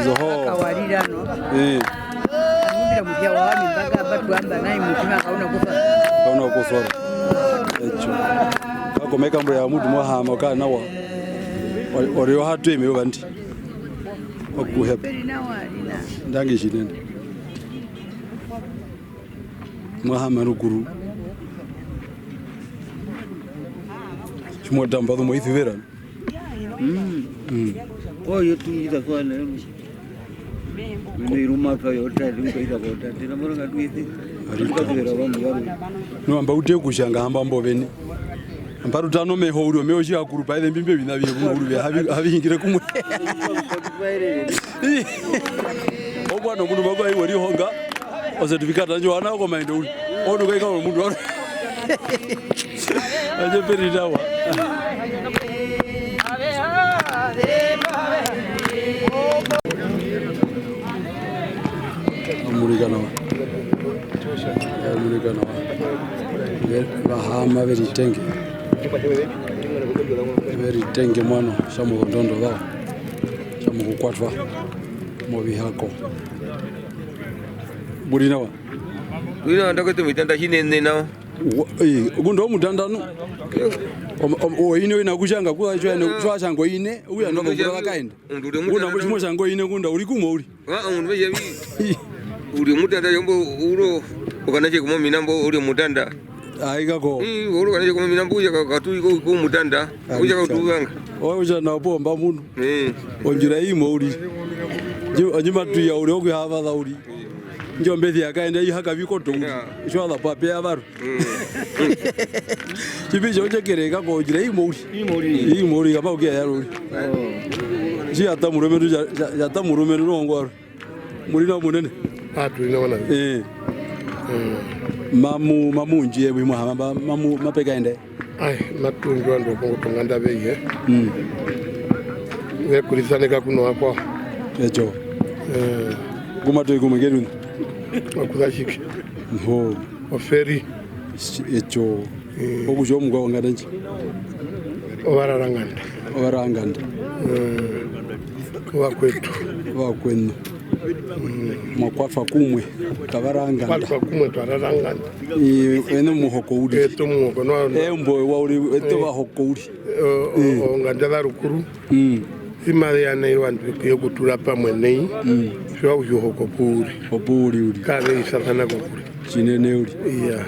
Zoho. Kauna kusora. Echo. Akomeka mbere ya mutu mohama kana nawa. Oreo hatu emeyo bandi. Okuhepa. Ndange shinene. Mohama rukuru. Chimo damba do moithi vera. Oyo tuiza kwa leo. Miruma kwa yote ndingoita kota ndinamora ngatwithi. Arikatira vanhu vari. No amba ute kushanga hamba mboveni. Amparu tano meho uri meho shi akuru pa mbimbe bina biye kunguru be habi ingire kumwe. Obwana munhu makwa iwori honga. Certificate njo ana ko maindo uri. Ono kai ka munhu ori. Aje peridawa. Amurigana. Bahama very tenge. Very tenge mwana shamu ndondo dao. Shamu kukwatwa. Mobi hako. Burina wa. Burina ndako to mitanda hinene nao. Gundo mutandano. Ine ina kushanga kuza chwene twashango ine uya ndoko kula kaenda. Una mushimo shango ine kunda uri kumwe uri. Undu beje bi. Uri mutanda yombo uro ukanaje kuma minambo uri mutanda. Aikako. Uri ukanaje kuma minambo uya katu iko mutanda. Uya kutubanga. Oya na bomba mundu. Onjira imo uri. Anyima tu ya uri okuhava da uri. Njombethi akaenda ihaka biko tongu. Shwala pape avaru. Chibijo chekereka ko jira imori. Imori kama ukia yaro. Ji atamurume ya tamurume rongo. Mulina munene. Tulina wana. Mamu njiye bwi muhamba mamu mapeka ende. Ai matunjwa ndo kongo tonganda beye. We kulisaneka kuno akwa. Echo. Kuma to ikumegeru. Akuzashiki. Ho. Oferi. Echo. Okujo mugwa wangadanji. Owaranganda. Wakwetu. Makwafa kumwe tavaranga. Makwafa kumwe tavaranga. Ene muhoko uri. Eto muhoko no. Embo wa uri eto bahoko uri. Ngandala rukuru. Imari yana iwandu kuyokutura pamwe nei. Shwa ujohoko puri. Opuri uri. Kale isakana kokuri. Chinene uri. Iya.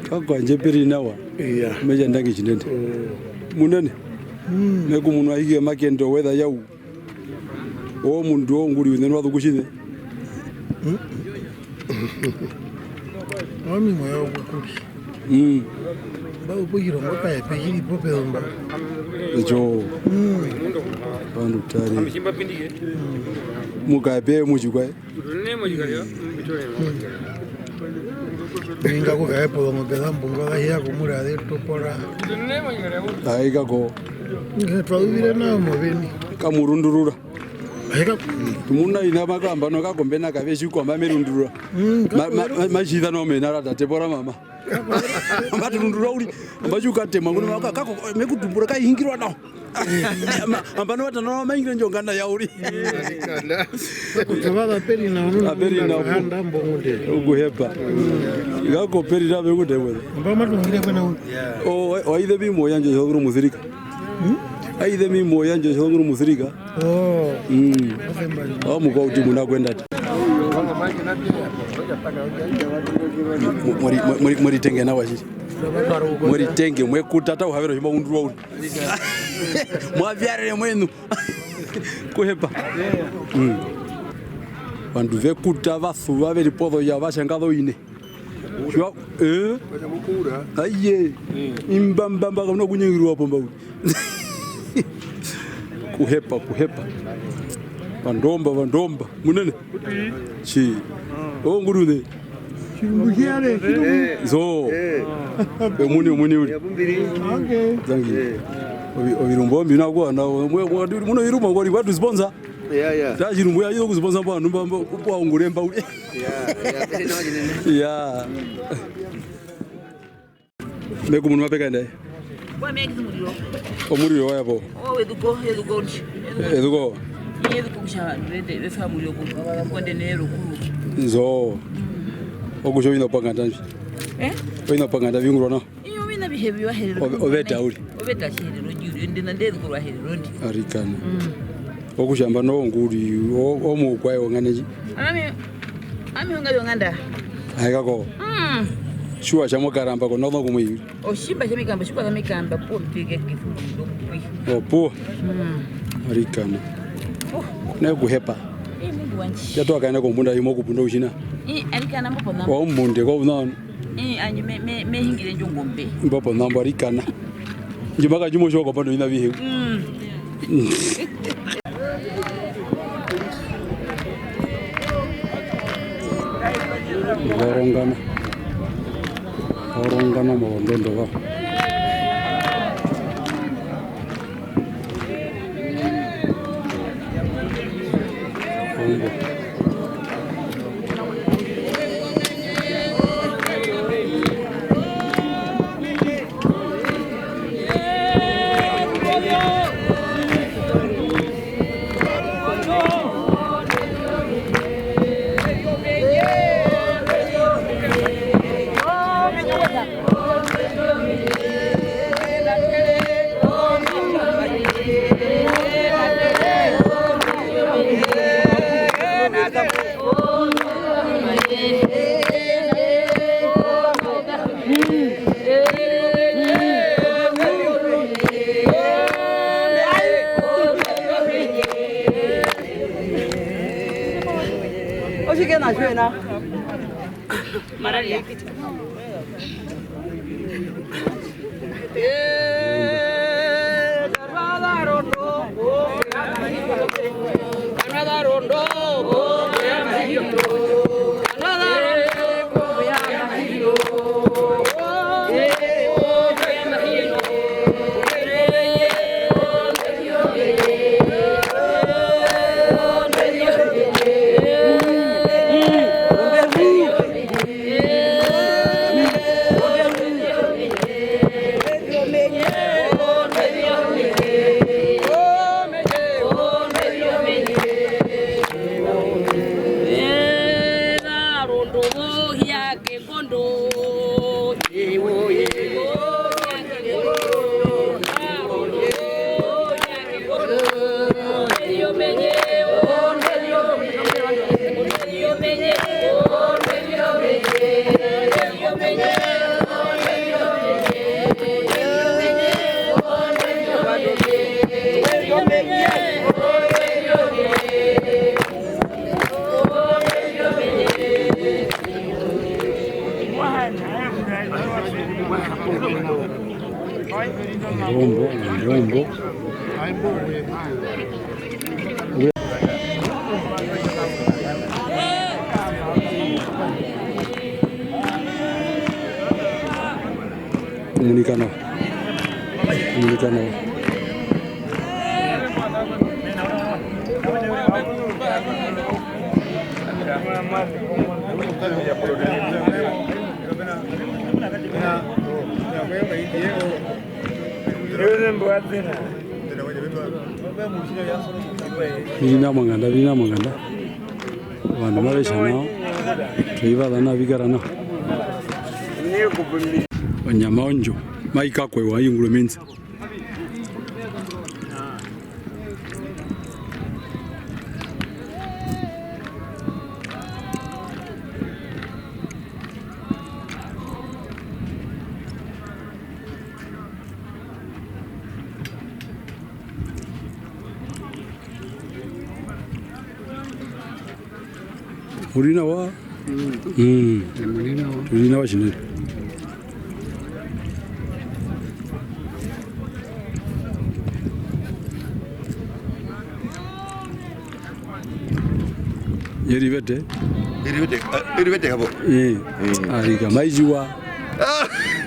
Kakwa njeperi nawa. Iya. Meja ndangi chinene. Munene. Neku munwa hige makendo weather yau. O mundu nguri wene nwa dukushine. Ami moyo kukuri. Ba upujiro mwaka ya pejiri pope domba. Echo. Bandu tari. Amishimba pindike. Muka be mujikwa. Ne mujikwa yo. Ninga ko kae po ngo peda mbunga ya kumura de topora. Ne mujikwa yo. Aiga ko. Nge twaduvire na moveni. Kamurundurura. Aiga tumuna ina makamba no kakombena kaveshi kwamba merundurura. Machida no menara tatebora mama. Maturundura uri ambachuka tema ngone kako mekutumbura kaihingirwa nawo. Ambano watano maingira njongana ya uri. Kutabada peri na unu. Peri na handa mbongude. Uguhepa. Gako peri na bekude wewe. Mbama tungire kwena unu. Waide bimo yanje zoguru musirika. Aide bimo yanje zoguru musirika. Muko uti muna kwenda. Muri tenge na washi. Muri tenge mwekutata uhavero hima undurwa uri. Mwavyarele mwenu. Kuhepa. Vandu vekuta vasu vaveri podho ya vashangado ine. Shwa aye imbambamba kana kunyingirwa pomba uri. Kuhepa. Vandomba. Munene. Chi. Oh ngurude. Chimbukiare. Zo. Muni uri. Okay. Zangi. Obirumbo mbina kwa na muno irumbo ngori watu sponsor. Yeah. Tachirumbo yayo kusponsor pa numba upo nguremba uri. Yeah. Meku munwa peka ndai. Kwa meki muliro. Omuriro wapo. Oh eduko. Eduko Kusha rede befa muliro kwa denero kuru. Zo. Okusho ina panganda nje. Oina panganda vinguro na. Iyo mina bihebi wa helero. Obeta uri. Obeta helero juri ndina ndedu kwa helero ndi. Arikana. Okushamba no nguri omukwa yonganeji. Ami nganda. Haikako. Shua chamo karamba ko nono kumuyiri. Oshimba chemikamba shukwa kamikamba po mpike kifundo kwi. Opo. Arikana. Na kuhepa. Mungu wanchi. Yato akaenda kumbunda yimo kupunda uchina. Arikana mbopo namba. Wa munde ko unaona. Anyi me hingire njongombe. Mbopo namba arikana. Njimaka jumo shoko pando ina bihe. Orongana maondondo wa. Mararia. Rombo. Comunicano. Vina manganda. Wanda maresha nao. Tuiva dana vigarana. Wanyama onjo. Maika kwe wa yungulu minzi. Urina wa? Urina wa shineri. Yerivete. Yerivete hapo. Arika maijiwa.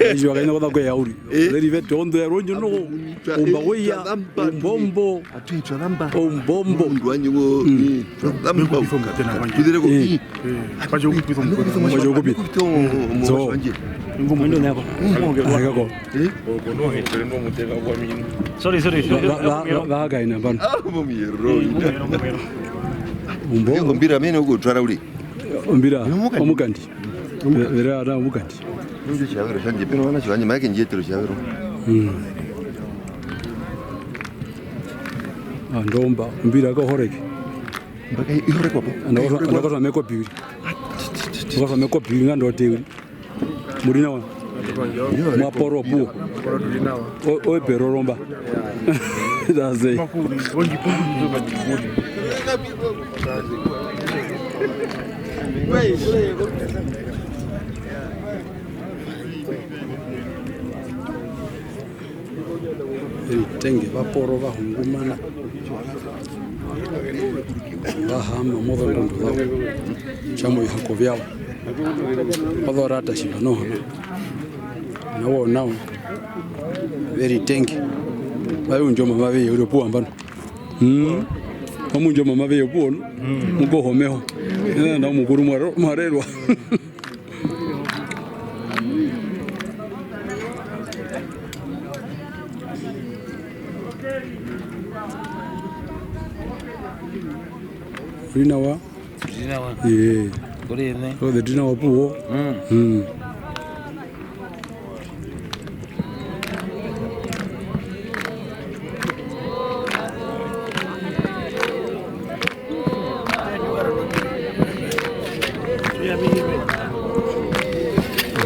Maijiwa kaina kwa kwa yauri. Yerivete on the road no. Umbaweya, umbombo. Atuitwa namba. Umbombo. Ndwanyo namba ufunga tena. Kidire ko. Pajo kupito mkono. Pajo kupito. Zo. Ngumu ndio nako. Akako. Kono hetero no muteka kwa mimi. Sorry. Va gaina bana. Mumiro. Umbombo. Ngombira mene uko twara uri. Umbira omukandi. Vera ara omukandi. Ndio chavero shanje peno wana chwanye make njetero chavero. Ndomba umbira ko horeke. Mbaka ihore kwapo. Ndakota meko biwi. Ndakota meko biwi ngando tewi. Murina wa. Maporo bu. O peroromba. That's it. Tenge vaporo vahungumana vahama modondondo vavo chamo ihako vyavo vadorata shivanohana nawo nawo veri tenge vayunjoma maveye uliopuwa mbano vamunjoma maveye upuwa mukohomeho na mukuru mwarerwa Dinawa. Yeah. Good evening. Oh, the Dinawa pool.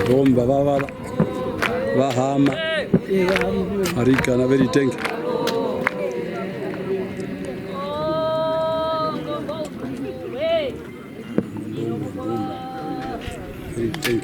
Romba vavala. Vahama. Arika na very tank. Thank you.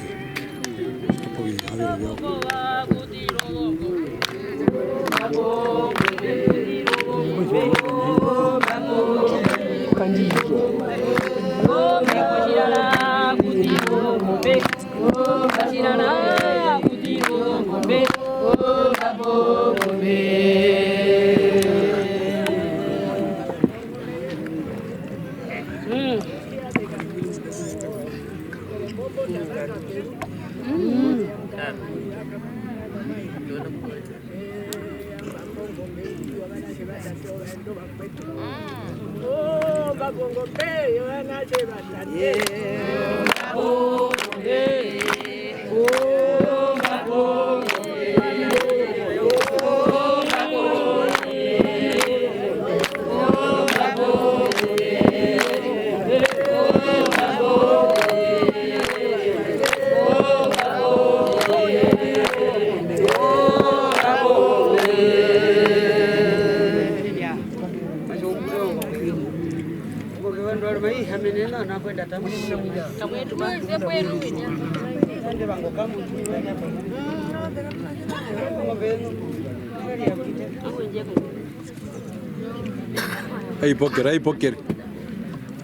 Hey poker.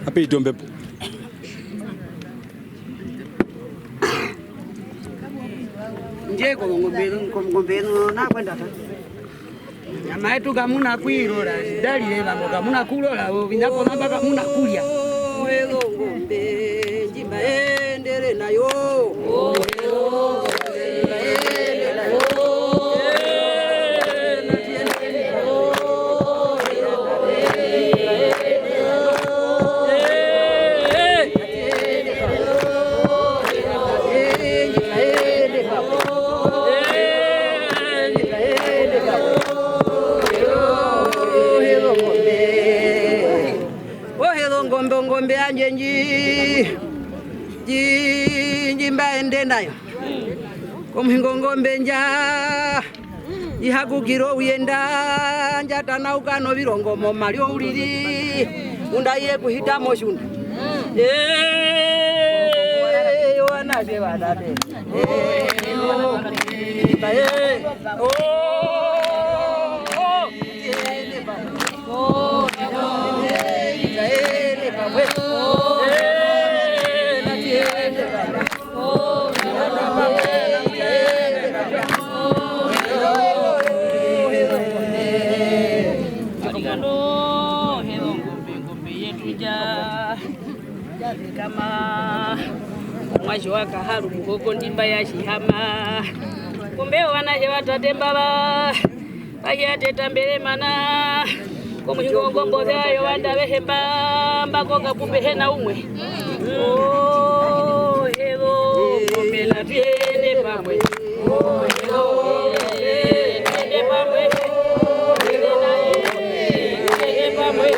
Apa itu mbep? Nje ko ngombeno na kwenda ta. Nyama yetu kamuna kuirola, dalile bango kamuna kulola, vinako namba kamuna kulya. Elo ngombe njimba endele nayo. Elo endele nayo. Ngombe anje njimba ende nayo komhingo ngombe nja ihagukiro uyenda njata na ukano birongo momalyo ulili undaye kuhita moshunda wana de wadade Oh, wano helo ngombe yetu kama mwaji wa kaharu mgogo ndimba ya shihama kumbe wanaje watatembala bayateta mbele mana komuhingo ngomboze ayo wanda behemba mbako kapumbe hena umwe oh helo ngombe la tiene pamwe oh helo tiene pamwe tiene pamwe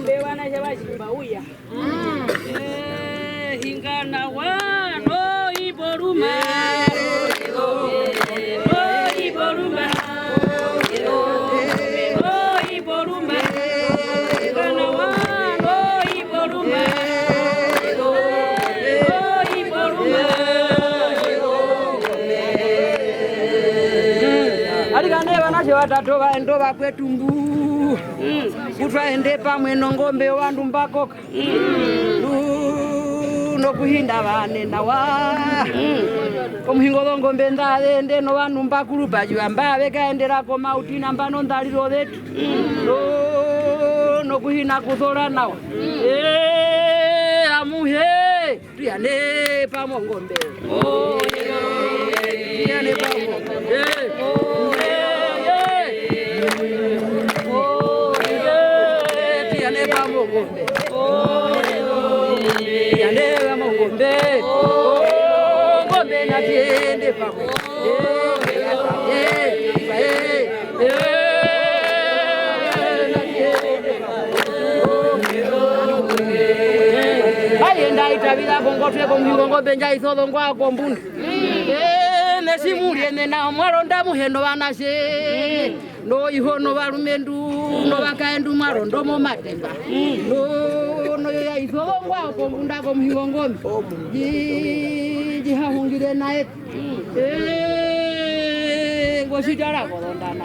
ngombe wana jabashimba uya hingana wano iboruma iboruma iboruma hingana wano iboruma iboruma aligane wana jabatato baendo bakwetumbu kutwaende pamwe nongombe wandu mbakoka nokuhinda vane nawa komuhingo ngombe ndalende no vanhu mbakulupa jamba vekaenderako mautina mbano ndaliro vetu nokuhina kuthora nawa amuhe tuyane pamwe ngombe tuyane pamwe ngombe yandewa ngombe ngombe na tiende pamwe ayenda itabira bongotwe komuhingo ngombe njaithodo ngwako mbunda nesimulie nena mwaronda muhendo vanashe no ihono varumendu no vakaendu mwarondo mo matemba no ya ithodo ngwako mbunda komuhingo ngombe jihahungire naye ngositara korondana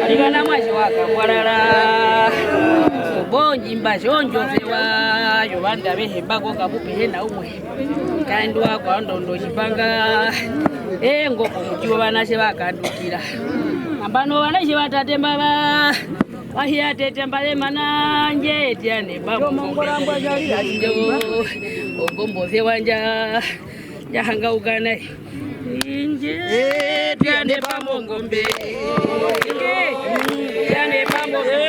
Aligana mwaji waka mwarara bonji mbashonjo sewa yobanda behemba ko kabupe hena umwe kandu wako ndondo chipanga ngoko muchiwo banashe bakandukira ambano banashe batatemba ba wahia tetembale mananje tiane babo mongorambwa jali ogomboze wanja jahanga ugana inje tiane pamo ngombe tiane pamo ngombe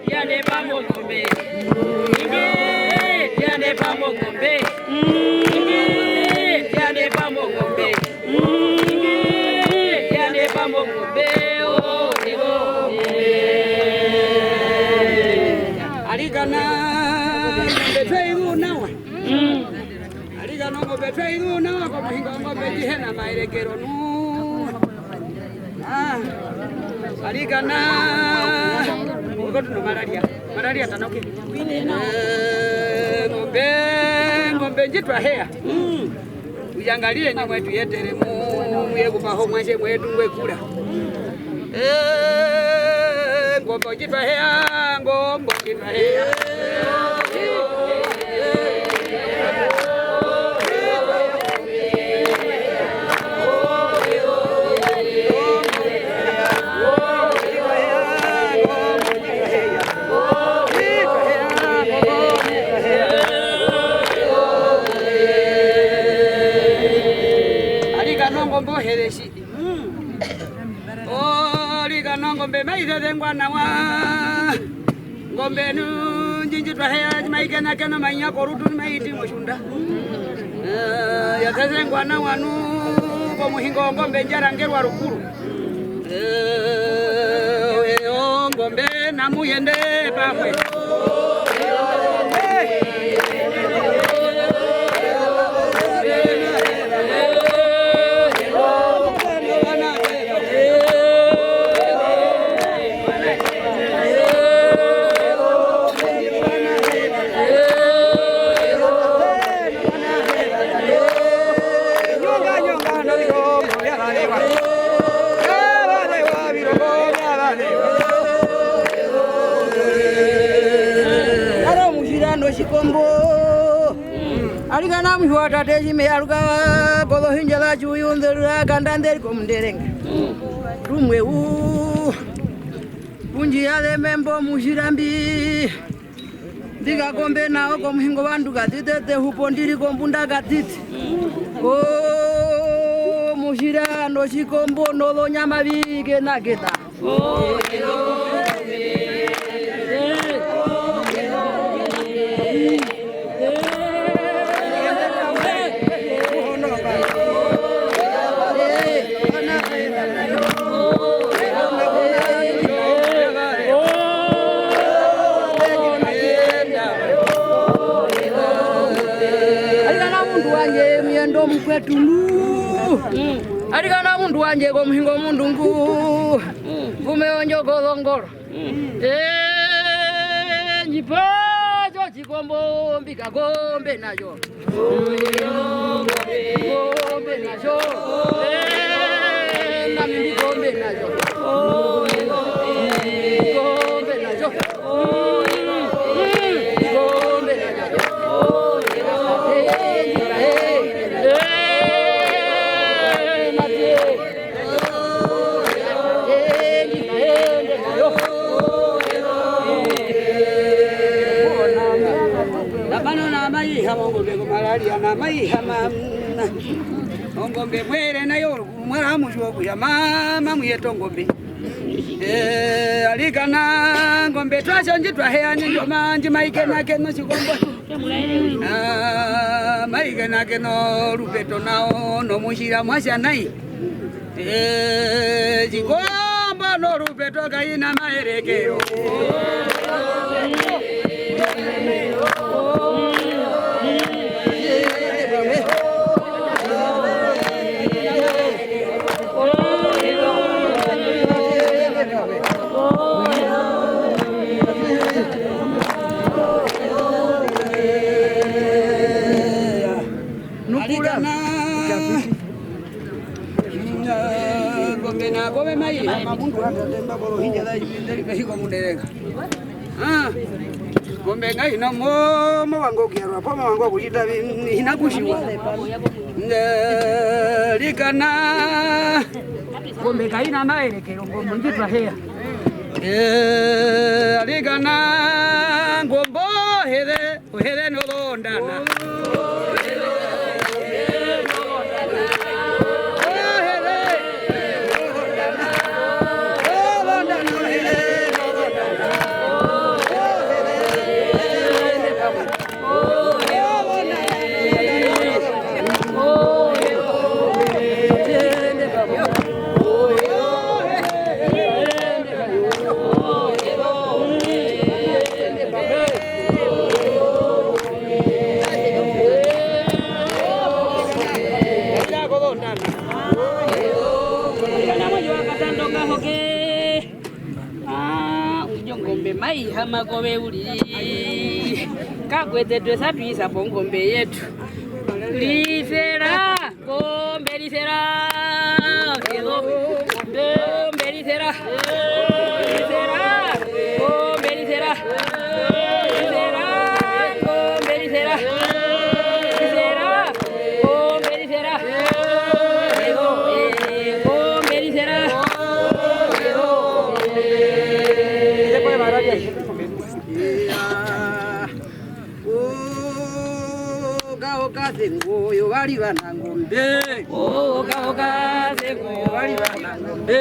tiane pamo ngombe tiane pamo ngombe tiane pamo ngombe tiane pamo ngombe aligana betweiru nawa aligana ngo betweiru nawa ko muhinga ngo betihena mairekero nu aligana ngoto malaria tanoke ngombe njitwa hea ujangalie ni mwetu yetere muye kupaho mwache mwetu ngwekula ngombe njitwa hea ngombe njitwa hea ngombe hereshi ligana ngombe maithe ngwana wa ngombe nu njinjitwa hea maikena kena manya korutu maiti moshunda yathe ngwana wanu ko muhingo ngombe njarangerwa rukuru ngombe namuyende pamwe chikombo alikana mhwata tejime aluka golo hinjala chuyundira gandanderi komnderenga rumwe unji yale membo mushirambi ndiga kombe nao komhingo bandu gatite hupo ndiri kombunda gatite mushira no chikombo no nyama bige nageta alikana mundu wanje komhingo mundu ngu kumeonjo golongoro njipacho chikombo mbika gombe nacho gombe nacho nami mbigombe nacho gombe nacho ngombe mwere nayo mwara mushoku ya mama mwetongombe alikana ngombe twasho njitwa heyani ndio manji maikena keno chikombo maikena keno rupeto nao no mushira mwasha nai chikombo no rupeto kaina maerekeo Gome mai mamundu atatemba bolo hinja dai nderi kahiko mundereka gombe ngai no mo wango kiaro apa wango kuchita hinakushiwa likana gombe kaina maerekero ngombe njitwa heya likana ngombo hele no londana mai hama kobe uli kakwete twesa twisa pongombe yetu lisera kombe lisera kombe lisera kombe lisera kombe lisera Zengo yo bali bana ngombe oka zengo yo bali bana ngombe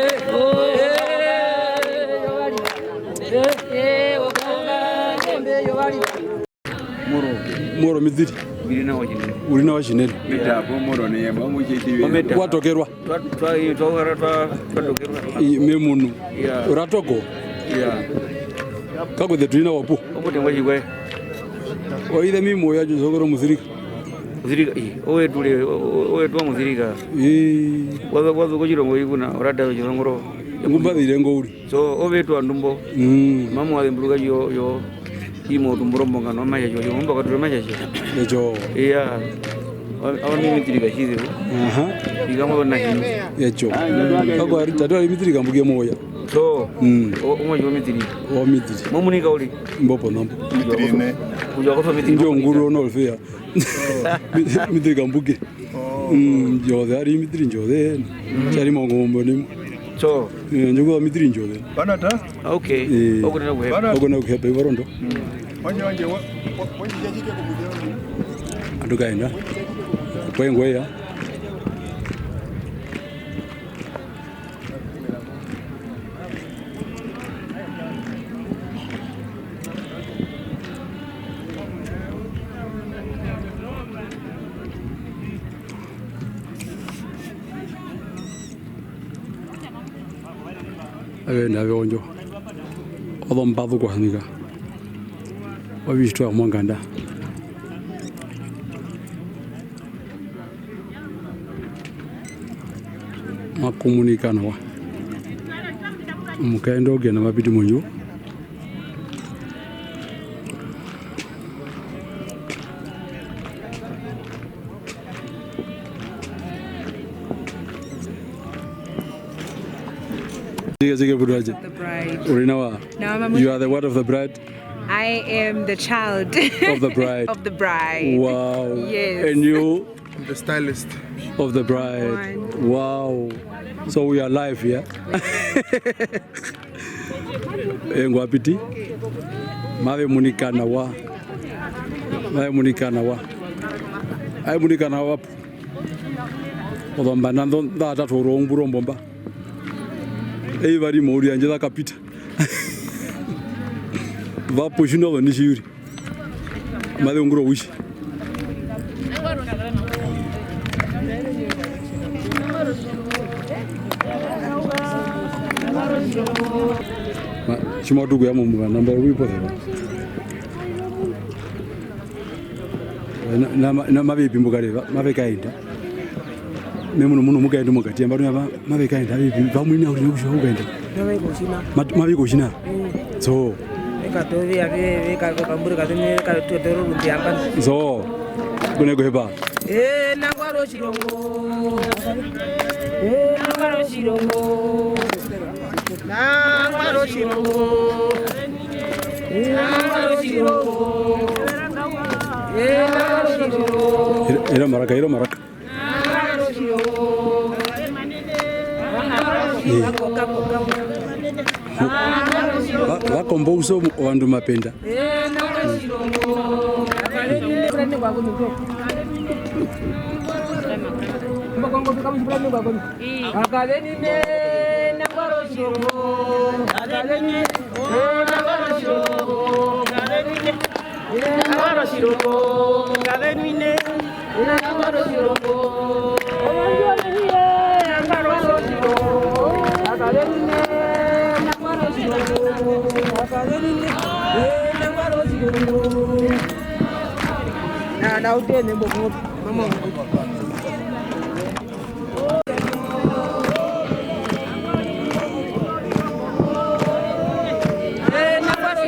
yo bali moro mizidi ulina wachinene watokerwa memunu ratoko kakwethe tulina wapu oithe mimo yacho sokoro musirika owe twa muthirika wazo kuchirongo ikuna orada chirongoro ngumbathire ngori so owe twa ndumbo mamu alimbuluka yo imo tumburombo ngano maja yo mumba katule maja ejo awani mitirika shize igamo na hino ejo kako ari tatwa mitirika mbuge moya So, umwe mitiri. Mitiri. Mamunika uli. Mbopo nambo. Mitiri ne. Kuja mitiri. Ndio nguru no olfea. Mitiri kambuke. Njode ari mitiri njode. Chari mongo ni. So, njugo mitiri njode. Banata? Okay. Ogona kuhepa. Ogona kuhepa ivarondo. Wanje jajike kumujeu. Adukaenda. Kwengweya. Nabe onjo odombadu kwa haniga wabishwa mwanganda makomunikana wa mukendo gena mabidi monyo The bride. You are the what of the bride? I am the child of the bride. Of the bride. Wow. Yes. And you? The stylist of the bride. Wow. So we are live here. Engwapiti. Mave munikana wa. Mave munikana wa. Ai munikana wa. Odomba nando data toro nguromba. Everybody mori anjela kapita. Va pushino lo nishiri. Made ungro wishi. Chima dugu ya mumu namba wipo. Na mabe bimbugale mabe kainda. Memu no muga ndo mugati ambaro mabe kainda bibi bamwini uri kusho ugenda. Mabe kushina. So Katovi ave kamburi katene katotoro rundi amba. So kune kuheba. Nangwaro chirongo. Nangwaro chirongo. Nangwaro chirongo. Nangwaro chirongo. Nangwaro chirongo. Ira maraka. Nangwaro chirongo. Vakomboso wandu mapenda. Nangwaro chirongo. Mbakongo tukamu chipulani mbakoni. Akalenine nangwaro chirongo. Akalenine nangwaro chirongo. Akalenine nangwaro chirongo. Akalenine nangwaro chirongo. Omanjolenie nangwaro chirongo. Akalenine nangwaro chirongo. Akalenine nangwaro chirongo. Na utene mboko mama. Nangwaro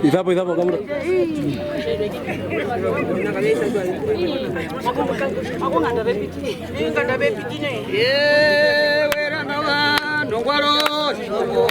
Izapo kabura. Aku nggak ada repiti. Ini nggak ada repiti nih. Ye, wera nawa, nongwaro, sinobo.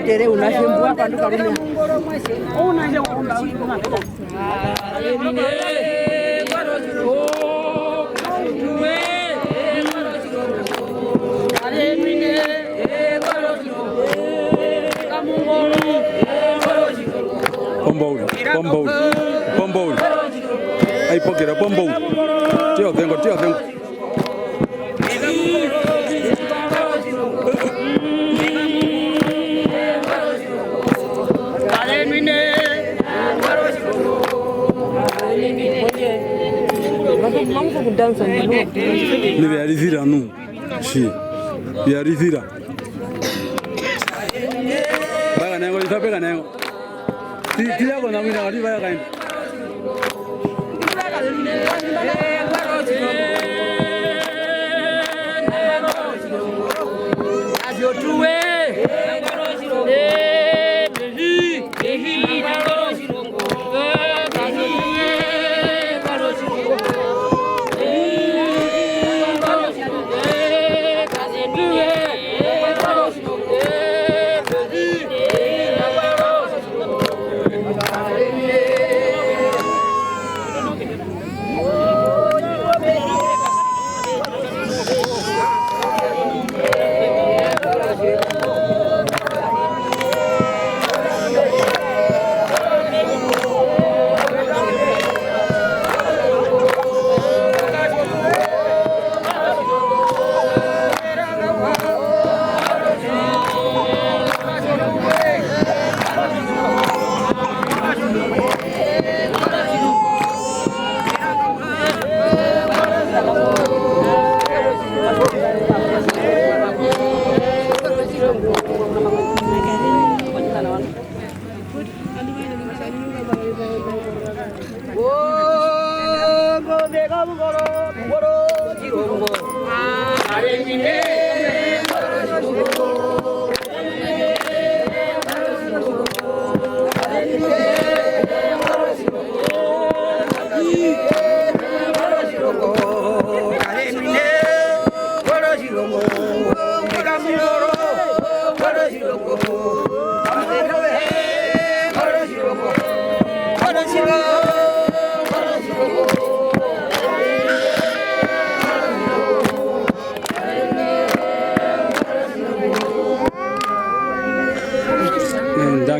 Tere unashembua pandu karume. Una je wanda una. Pombo. Ai pokera pombo. Tio tengo. Ni realizira nu. Si. Realizira. Pega nengo. Tira con la mina arriba ya caen.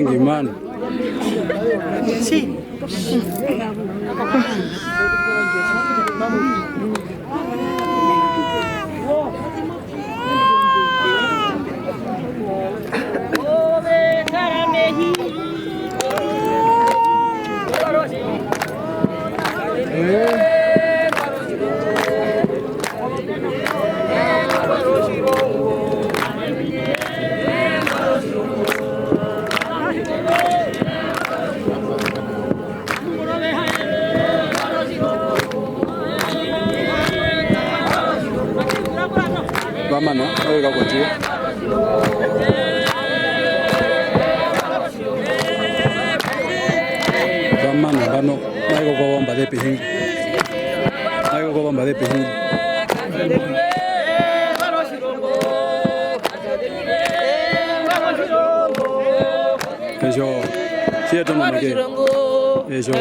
Rangi man. Sí. Bamana, oiga contigo. Bamana, bano, oiga kwa bomba de pehin. Oiga kwa bomba de pehin. Eso, cierto no me queda. Eso.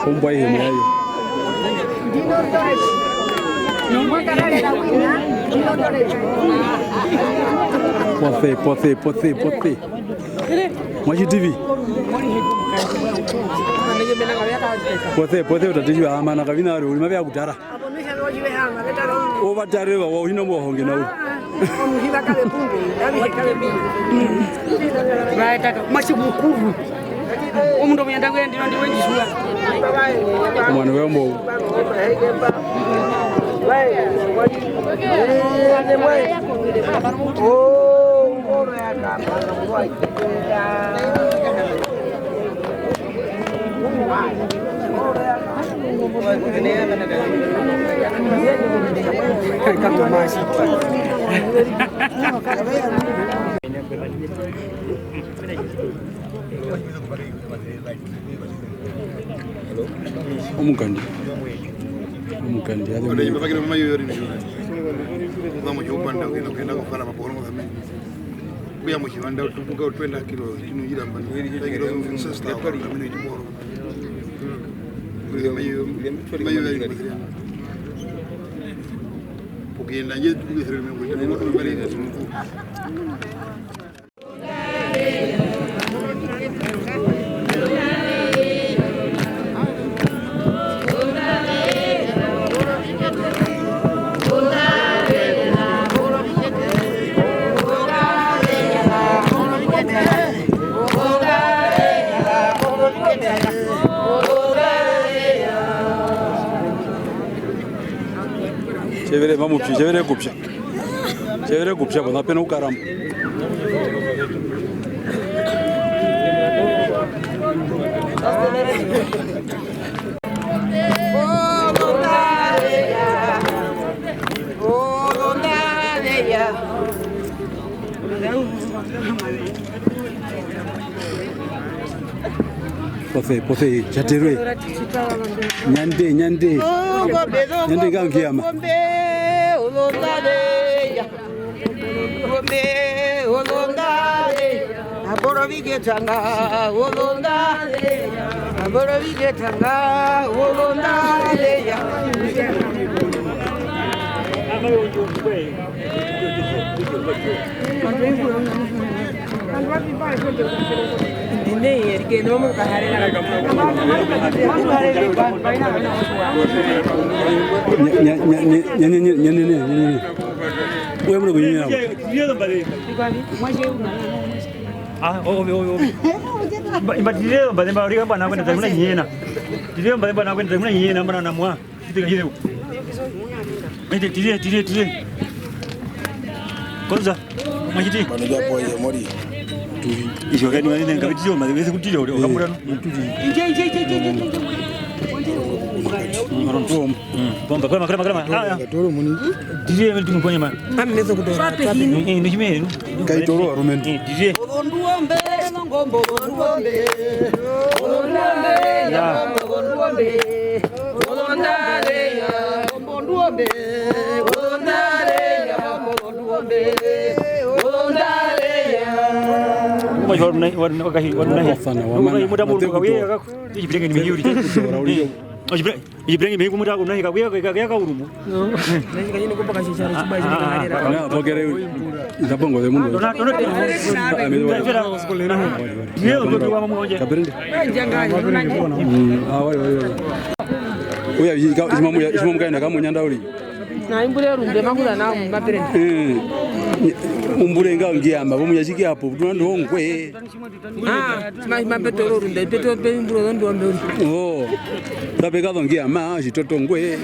¿Cómo va a ir en medio? Pote. Mujeu TV. Pote utatijua amana kabina wale ulimabia kutara. Over tarewa wa hino mo honge na. Baita machi mukuru. Omuntu omuyanda gwe ndino ndiwe njisuwa. Omwana we mbo. Omukandi Wale nyumba kile mama yori ni shule. Mama yopanda kwenda kufara maporo ngame. Buya mushibanda utubuka utwenda kilo kinujira mbali. Kilo sasa kwa kama ni jiboro. Mayo yari. Pokenda nje tukisere mwe kwa mbali ya sumu. Chévere, vamos, chévere kupsha. Chévere kupsha, bana pena ukaram. Pote, chaterwe. Nyande. Nyande gangiama. Iso kani wani ngabe tijo madeweze kutilo okamura no. Bomba krema. Ah. Toro muni. DJ mtu mponya ma. Amnezo kutoa. Ni chimene. Kai toro arumen. DJ. Onduombe ngombo onduombe. Onduombe ya ngombo onduombe. Na imbule rumbe makula na mapere. Umbule nga ngiamba bomuyashiki hapo tunando ngwe. Mapetoro rumbe peto pe imbule ndo ndo. Oh. Tapeka ngiamba chitoto ngwe.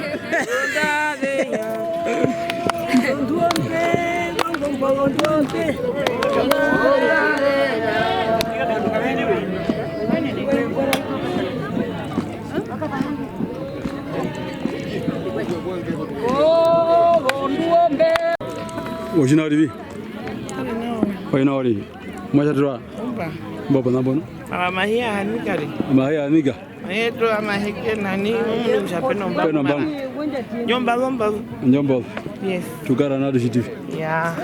Ojina ribi. Oina ori. Majatua. Baba na bono. Mahia hanikari. Mahia amiga. Eto amahike nani mshapeno mbamba. Peno mbamba. Nyomba. Yes. Tukara na DCTV. Yeah.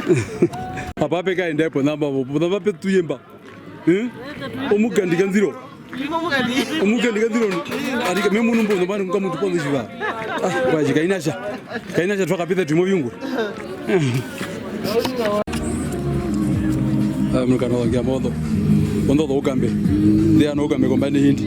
Papa peka ende po namba bo. Namba pe tuyemba. Omugandi kanziro. Omugandi kanziro. Arika memu numbo ndo bana ngamuntu ponzo chiva. Baje kainasha. Kainasha twakapita timo vyungu. Mukana wangia mondo ukambe ndia no ukambe kombani hindi